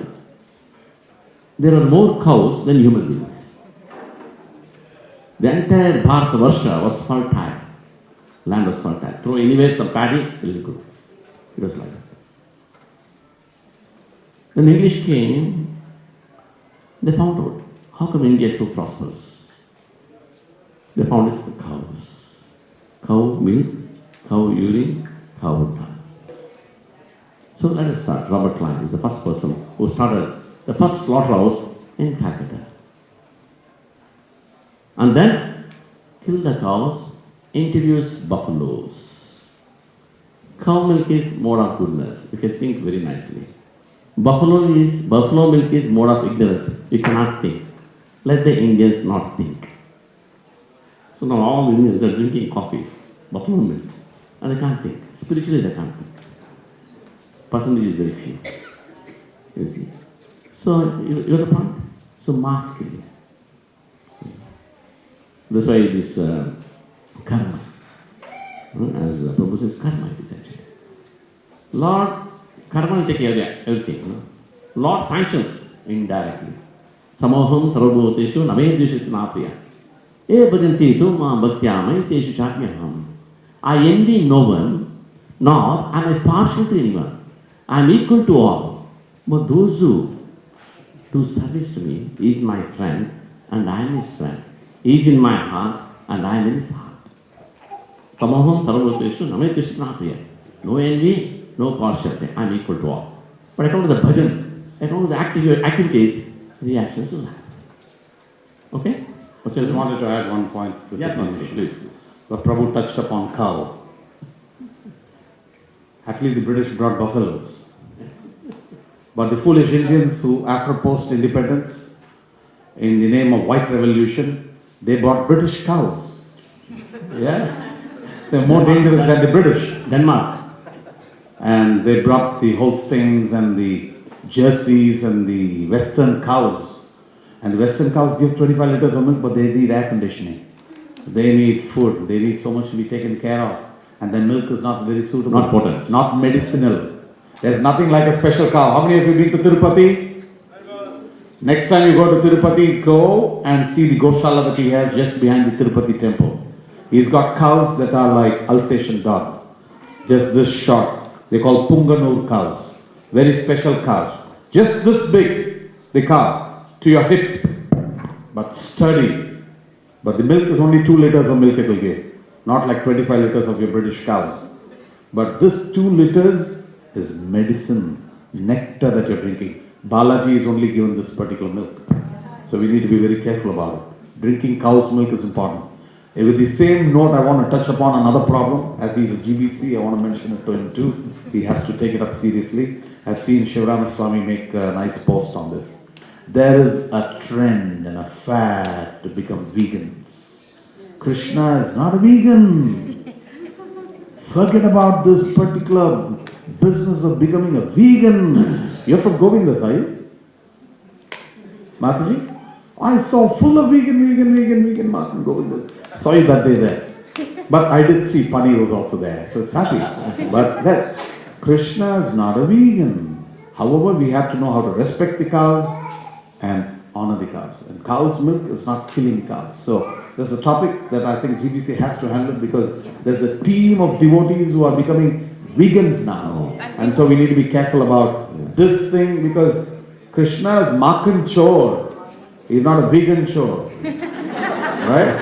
there are more cows than human beings. The entire Bharatavarsha was fertile. Land was fertile. Throw anywhere some paddy, it is good. It was like that. When the English came, they found out, how come India is so prosperous? They found it's the cows. Cow milk, cow urine, cow dung. So let us start. Robert Klein is the first person who started the first slaughterhouse in Calcutta. And then kill the cows, introduce buffaloes. Cow milk is mode of goodness. You can think very nicely. Buffalo milk is mode of ignorance. You cannot think. Let the Indians not think. So now all Indians are drinking coffee, buffalo milk, and they can't think. Spiritually they can't think. Percentage is very few. You see. So you got the point? So mass killing. That's why this karma, as Prabhu says, karma is actually. Lord, karma will take care of everything. Lord sanctions indirectly. Samoham sarvabhuteshu namedvishis napriya. E bhajanti tu ma bhaktyamai teshu chakmyaham. I envy no one, nor am I partial to anyone. I am equal to all. But those who do service to me, he is my friend and I am his friend. He is in my heart and I am in his heart. Samoham sarvabhuteshu namedvishis napriya. No envy, no partiality. I am equal to all. But according to the bhajan, according to the activities, reactions will happen. Okay? I just wanted to add one point. Please. But Prabhu touched upon cow. Actually, the British brought buffaloes. But the foolish Indians who, after post-independence, in the name of white revolution, they brought British cows. Yes. They're more dangerous than the British. Denmark. And they brought the Holsteins and the Jerseys and the Western cows. And the Western cows give 25 liters of milk, but they need air conditioning. They need food. They need so much to be taken care of. And their milk is not very suitable. Not potent. Not medicinal. There's nothing like a special cow. How many of you been to Tirupati? Next time you go to Tirupati, go and see the Goshala that he has just behind the Tirupati temple. He's got cows that are like Alsatian dogs. Just this short. They call Punganur cows. Very special cows. Just this big, the cow, to your hip. But sturdy. But the milk is only 2 liters of milk it will give. Not like 25 liters of your British cows. But this 2 liters is medicine, nectar that you're drinking. Balaji is only given this particular milk. So we need to be very careful about it. Drinking cow's milk is important. And with the same note, I want to touch upon another problem. As he's a GBC, I want to mention it to him too. He has to take it up seriously. I've seen Sri Vallabha Swami make a nice post on this. There is a trend and a fad to become vegans. Krishna is not a vegan. Forget about this particular business of becoming a vegan. You're from Govindas, are you? Mataji? I saw full of vegan Martin Govindas. Saw you that day there. But I did see Pani was also there, so it's happy. But that Krishna is not a vegan. However, we have to know how to respect the cows and honor the cows. And cow's milk is not killing cows. So there's a topic that I think GBC has to handle because there's a team of devotees who are becoming vegans now. And so we need to be careful about this thing because Krishna is Makhan Chor. He's not a vegan chore. Right?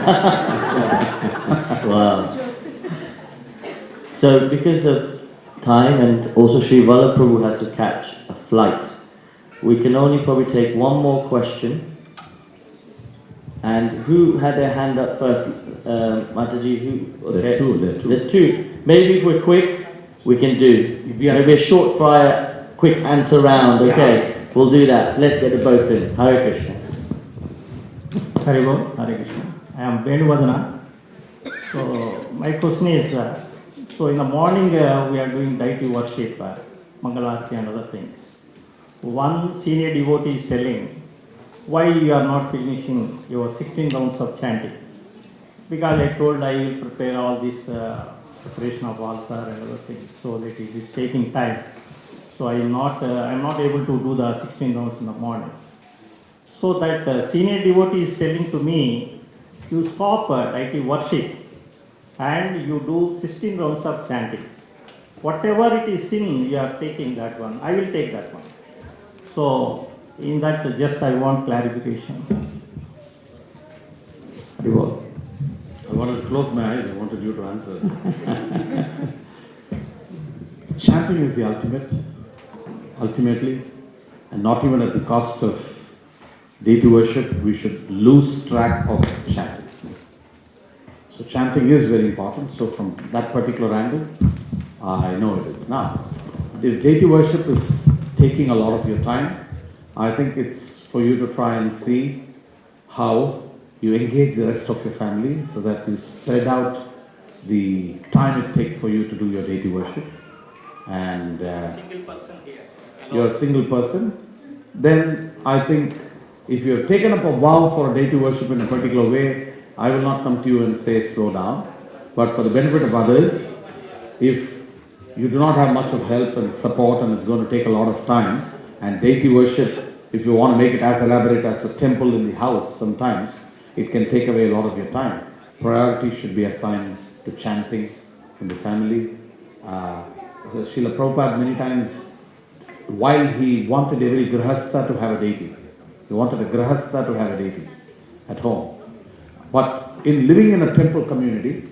Wow. So because of time and also Sri Vallabha Prabhu has to catch a flight, we can only probably take one more question And who had their hand up first? Mataji, who? Okay. There's two. Maybe if we're quick, we can do. Maybe a short fire, quick answer round. Okay, we'll do that. Let's get the both in. Hare Krishna. Hare Krishna. I am Venuvadana. So my question is, so in the morning we are doing deity worship, Mangalarti and other things. One senior devotee is telling, why you are not finishing your 16 rounds of chanting? Because I told I will prepare all this preparation of altar and other things, so that it is taking time. So I am not able to do the 16 rounds in the morning. So that senior devotee is telling to me, you stop deity worship and you do 16 rounds of chanting. Whatever it is sin, you are taking that one. I will take that one. So in that, just I want clarification. I wanted to close my eyes. I wanted you to answer. Chanting is the ultimately, and not even at the cost of deity worship, we should lose track of chanting. So chanting is very important. So from that particular angle, I know it is. Now, if deity worship is taking a lot of your time, I think it's for you to try and see how you engage the rest of your family so that you spread out the time it takes for you to do your deity worship. And Single person here. you're a single person, then I think if you have taken up a vow for a deity worship in a particular way, I will not come to you and say slow down. But for the benefit of others, if you do not have much of help and support and it's going to take a lot of time, and deity worship, if you want to make it as elaborate as a temple in the house, sometimes it can take away a lot of your time. Priority should be assigned to chanting in the family. Srila Prabhupada many times, while he wanted every grihastha to have a deity, he wanted a grihastha to have a deity at home. But in living in a temple community,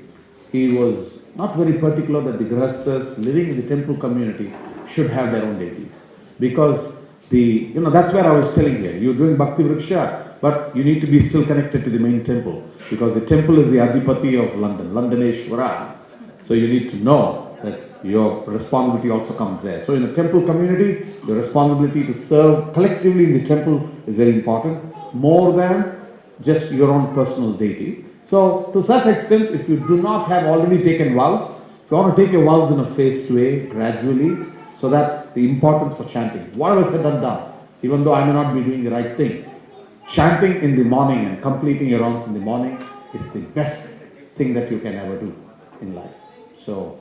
he was not very particular that the grihasthas living in the temple community should have their own deities. Because that's where I was telling you, you're doing Bhakti Vriksha, but you need to be still connected to the main temple. Because the temple is the Adhipati of London H.H. So you need to know that your responsibility also comes there. So in a temple community, the responsibility to serve collectively in the temple is very important, more than just your own personal deity. So to such extent, if you do not have already taken vows, if you want to take your vows in a phased way, gradually, so that the importance of chanting, whatever said and done, even though I may not be doing the right thing, chanting in the morning and completing your rounds in the morning is the best thing that you can ever do in life. So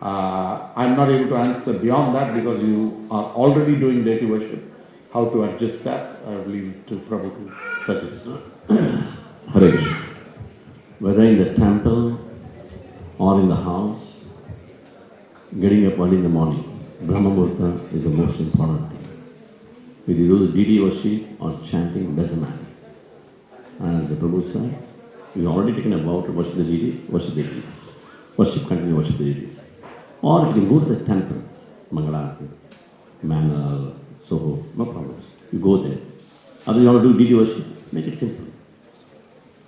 I'm not able to answer beyond that because you are already doing deity worship. How to adjust that, I will leave it to Prabhu to suggest. Hare Krishna. Whether in the temple or in the house, getting up early in the morning, Brahma Muhurta is the most important thing. Whether you do the deity worship or chanting, doesn't matter. As the Prabhu said, you've already taken a vow to worship the deities, worship the deities. Continue worship the deities. Or you can go to the temple, Mangalarti, Manor, Soho, no problems. You go there. Or you want to do deity worship, make it simple.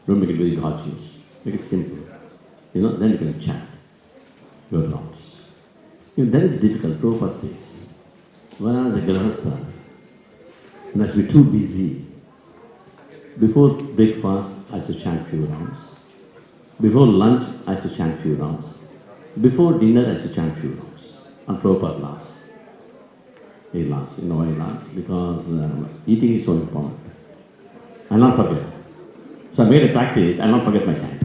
Don't make it very gorgeous. Make it simple. Then you can chant your rounds. That is difficult. Prabhupada says, when I was a grihastha, when I used to be too busy, before breakfast, I used to chant few rounds. Before lunch, I used to chant few rounds. Before dinner, I used to chant few rounds. And Prabhupada laughs. He laughs. You know why he laughs? Because eating is so important. I'll not forget. So I made a practice, I'll not forget my chant.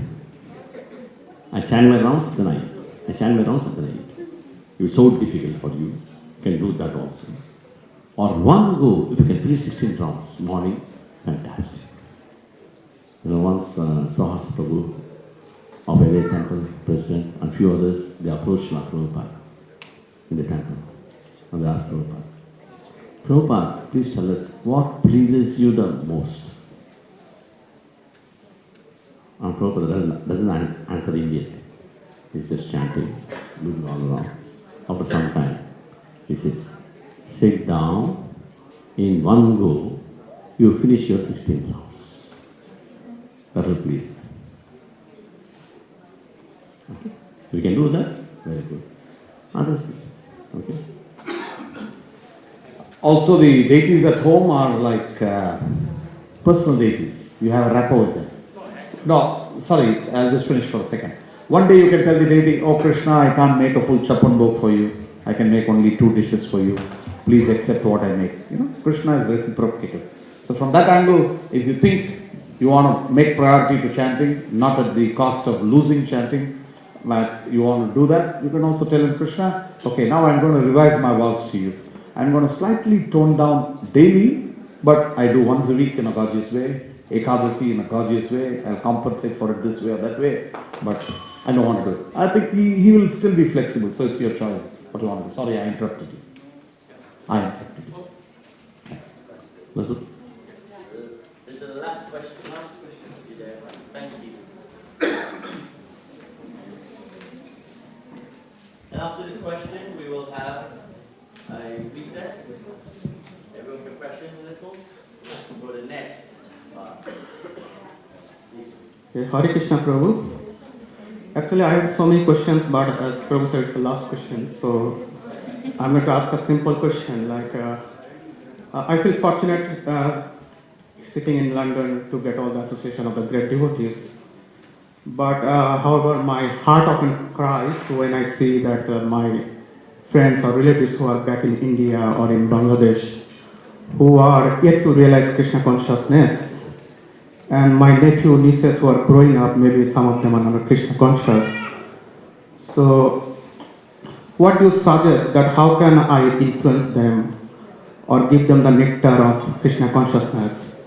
I chant my rounds, then I eat. I chant my rounds, then I eat. It's so difficult for you. You can do that also. Or one go, if you can finish 16 rounds, morning, fantastic. Once Sahas Prabhu of LA Temple President and few others, they approached Prabhupada in the temple. And they asked Prabhupada, Prabhupada, please tell us what pleases you the most. And Prabhupada doesn't answer immediately. He's just chanting, moving all around. After some time, he says, sit down, in one go, you finish your 16 rounds. That will please. Okay. We can do that? Very good. Others? Okay. Also, the deities at home are like personal deities. You have a rapport with them. No, sorry, I'll just finish for a second. One day you can tell the deity, oh Krishna, I can't make a full chapan bhog for you. I can make only 2 dishes for you. Please accept what I make. You know, Krishna is reciprocative. So from that angle, if you think you want to make priority to chanting, not at the cost of losing chanting, but you want to do that, you can also tell him, Krishna, okay, now I'm going to revise my vows to you. I'm going to slightly tone down daily, but I do once a week in a gorgeous way, Ekadasi in a gorgeous way, I'll compensate for it this way or that way, but I don't want to do it. I think he will still be flexible, so it's your choice what you want to do. Sorry, I interrupted you. This is the last question. Thank you. And after this question, we will have a recess. Everyone can freshen a little for the next part. Hare Krishna Prabhu. Actually, I have so many questions, but as Prabhu said, it's the last question. So I'm going to ask a simple question. Like, I feel fortunate sitting in London to get all the association of the great devotees. But however, my heart often cries when I see that my friends or relatives who are back in India or in Bangladesh, who are yet to realize Krishna consciousness, and my nephew, nieces who are growing up, maybe some of them are not Krishna conscious. So, what do you suggest that how can I influence them or give them the nectar of Krishna consciousness,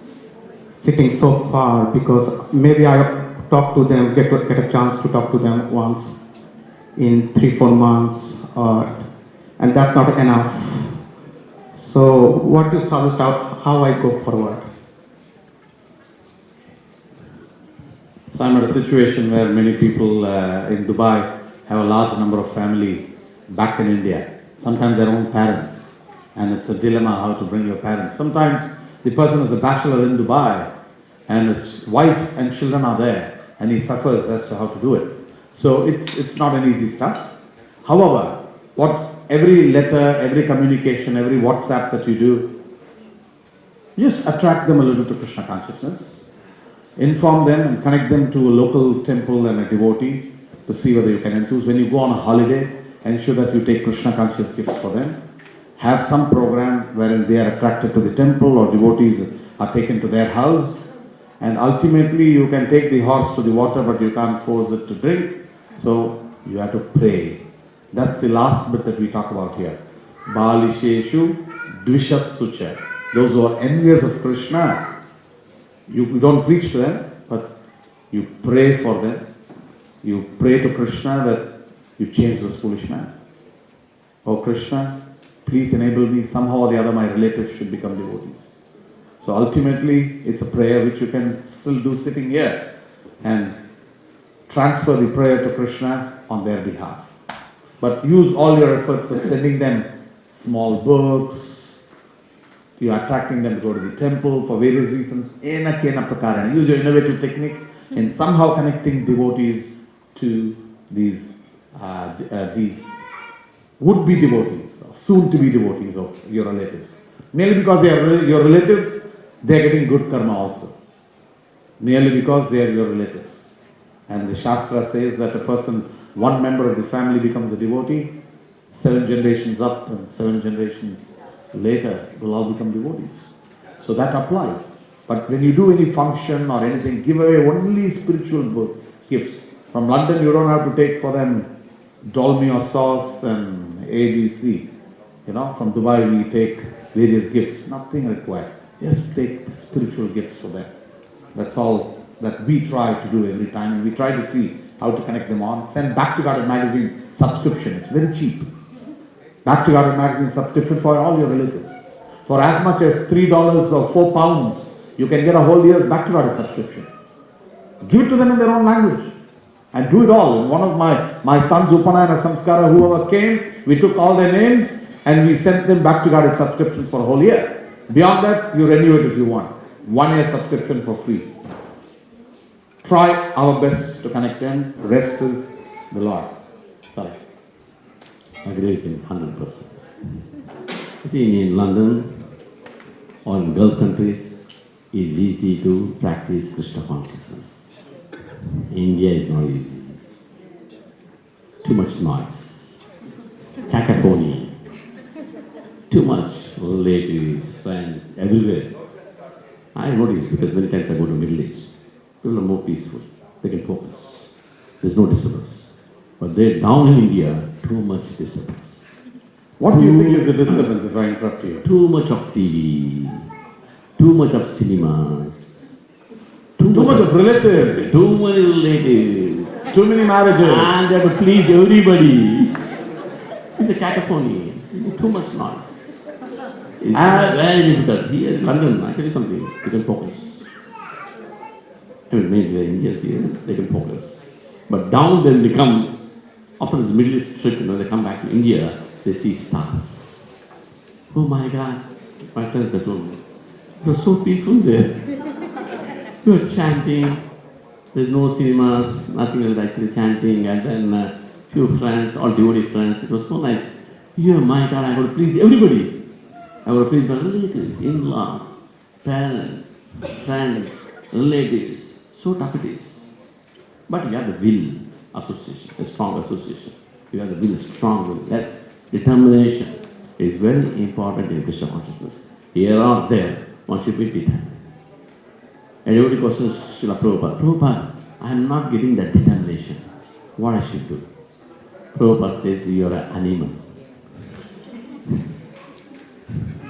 sitting so far? Because maybe I talk to them, get a chance to talk to them once in 3-4 months, and that's not enough. So, what do you suggest how I go forward? So I'm at a situation where many people in Dubai have a large number of family back in India, sometimes their own parents, and it's a dilemma how to bring your parents. Sometimes the person is a bachelor in Dubai and his wife and children are there and he suffers as to how to do it. So it's not an easy stuff. However, every letter, every communication, every WhatsApp that you do, just attract them a little to Krishna consciousness. Inform them and connect them to a local temple and a devotee to see whether you can enthuse. When you go on a holiday, ensure that you take Krishna conscious gifts for them. Have some program wherein they are attracted to the temple or devotees are taken to their house. And ultimately you can take the horse to the water, but you can't force it to drink. So you have to pray. That's the last bit that we talk about here. Balisheshu Dvishat Sucha. Those who are envious of Krishna, you don't preach to them, but you pray for them. You pray to Krishna that you change this foolish man. Oh Krishna, please enable me, somehow or the other my relatives should become devotees. So ultimately, it's a prayer which you can still do sitting here and transfer the prayer to Krishna on their behalf. But use all your efforts of sending them small books. You are attracting them to go to the temple for various reasons. Ena kena prakara. Use your innovative techniques in somehow connecting devotees to these would-be devotees, or soon-to-be devotees of your relatives. Merely because they are your relatives, they are getting good karma also. Merely because they are your relatives. And the Shastra says that a person, one member of the family becomes a devotee, 7 generations up and 7 generations later will all become devotees. So that applies. But when you do any function or anything, give away only spiritual gifts. From London you don't have to take for them dolmy or sauce and ABC. You know, from Dubai we take various gifts. Nothing required. Just take spiritual gifts for them. That's all that we try to do every time. And we try to see how to connect them on. Send Back to Garden magazine subscription. It's very cheap. Back to Garden magazine subscription for all your relatives. For as much as $3 or £4, you can get a whole year's Back to Garden subscription. Give it to them in their own language. And do it all. One of my sons, Upanayana Samskara, whoever came, we took all their names and we sent them Back to Garden subscription for a whole year. Beyond that, you renew it if you want. 1 year subscription for free. try our best to connect them. Rest is the Lord. Sorry. I agree with him 100%. You see, in London or in Gulf countries, it's easy to practice Krishna consciousness. India is not easy. Too much noise, cacophony, too much relatives, friends, everywhere. I notice because many times I go to Middle East, people are more peaceful, they can focus. There's no disturbance. But they're down in India, too much disturbance. What do you think is the disturbance, if I interrupt you? Too much of TV, too much of cinemas, too much of relatives, too many relatives, too many marriages, and they have to please everybody. It's a cacophony, too much noise. It's very difficult. Here in London, I tell you something, you can focus. I mean, maybe the Indians here, they can focus. But down when they come, after this Middle East trip, they come back to India, they see stars. Oh my God, my friends, they told me, it was so peaceful there. We were chanting, there's no cinemas, nothing else, actually chanting, and then few friends, all devotee friends, it was so nice. Yeah, my God, I got to please everybody. I got to please my relatives, in-laws, parents, friends, relatives, so tough it is. But you have the will association, a strong association. You have the will, strong will. Yes, determination is very important in Krishna consciousness. Here or there, one should be determined. And everybody questions Srila Prabhupada, Prabhupada, I am not getting that determination. What I should do? Prabhupada says you are an animal.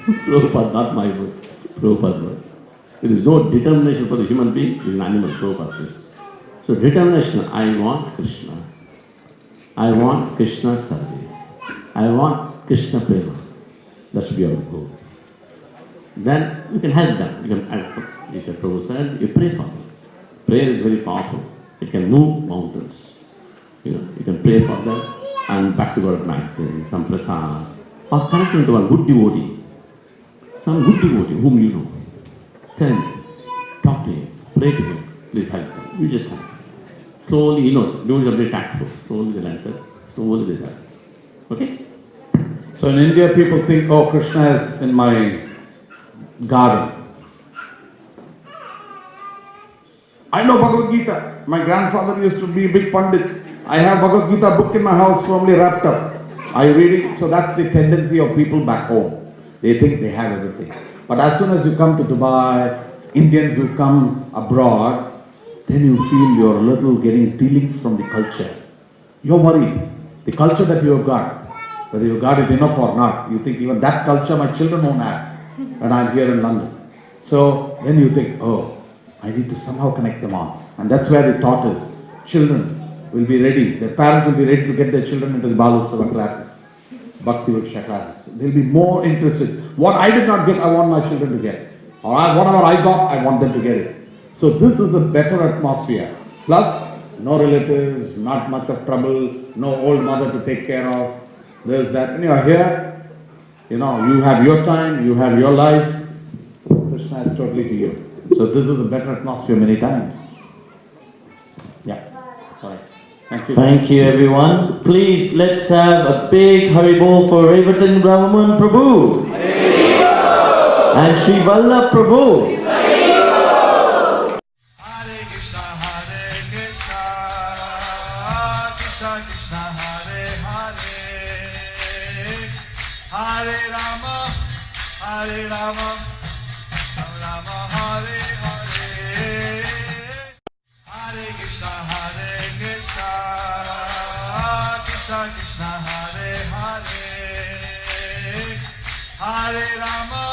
Prabhupada, not my words. Prabhupada words. There is no determination for the human being, it is an animal, Prabhupada says. So determination, I want Krishna. I want Krishna service. I want Krishna prema. That should be our goal. Then you can help them. You can, as Prabhu said, you pray for them. Prayer is very powerful. It can move mountains. You can pray for them and back to God magazine, some prasad, or connect into one good devotee. Some good devotee whom you know. Tell him, talk to him, pray to him, please help him. You just help him. Slowly he knows, devotees are very tactful. Slowly they'll enter, slowly they help. Okay? So in India people think, oh, Krishna is in my garden. I know Bhagavad Gita. My grandfather used to be a big Pandit. I have Bhagavad Gita book in my house firmly wrapped up. Are you reading? So that's the tendency of people back home. They think they have everything. But as soon as you come to Dubai, Indians who come abroad, then you feel you're a little getting feelings from the culture. You're worried. The culture that you have got, whether you got it enough or not, you think even that culture my children won't have when I'm here in London. So then you think, oh, I need to somehow connect them on. And that's where the thought is. Children will be ready, their parents will be ready to get their children into the Balutsava classes, Bhakti Vriksha classes. They'll be more interested. What I did not get, I want my children to get. Or whatever I got, I want them to get it. So this is a better atmosphere. Plus, no relatives, not much of trouble, no old mother to take care of. There's that. When you are here, you have your time, you have your life. Krishna is totally to you. So this is a better atmosphere many times. Yeah. Sorry. Thank you. Thank you, everyone. Please, let's have a big Haribol for Reverend Brahman Prabhu. And Sri Vallabha Prabhu. Hare Rama, Rama Hare Hare, Hare Krishna, Krishna Krishna, Hare Hare, Hare Rama,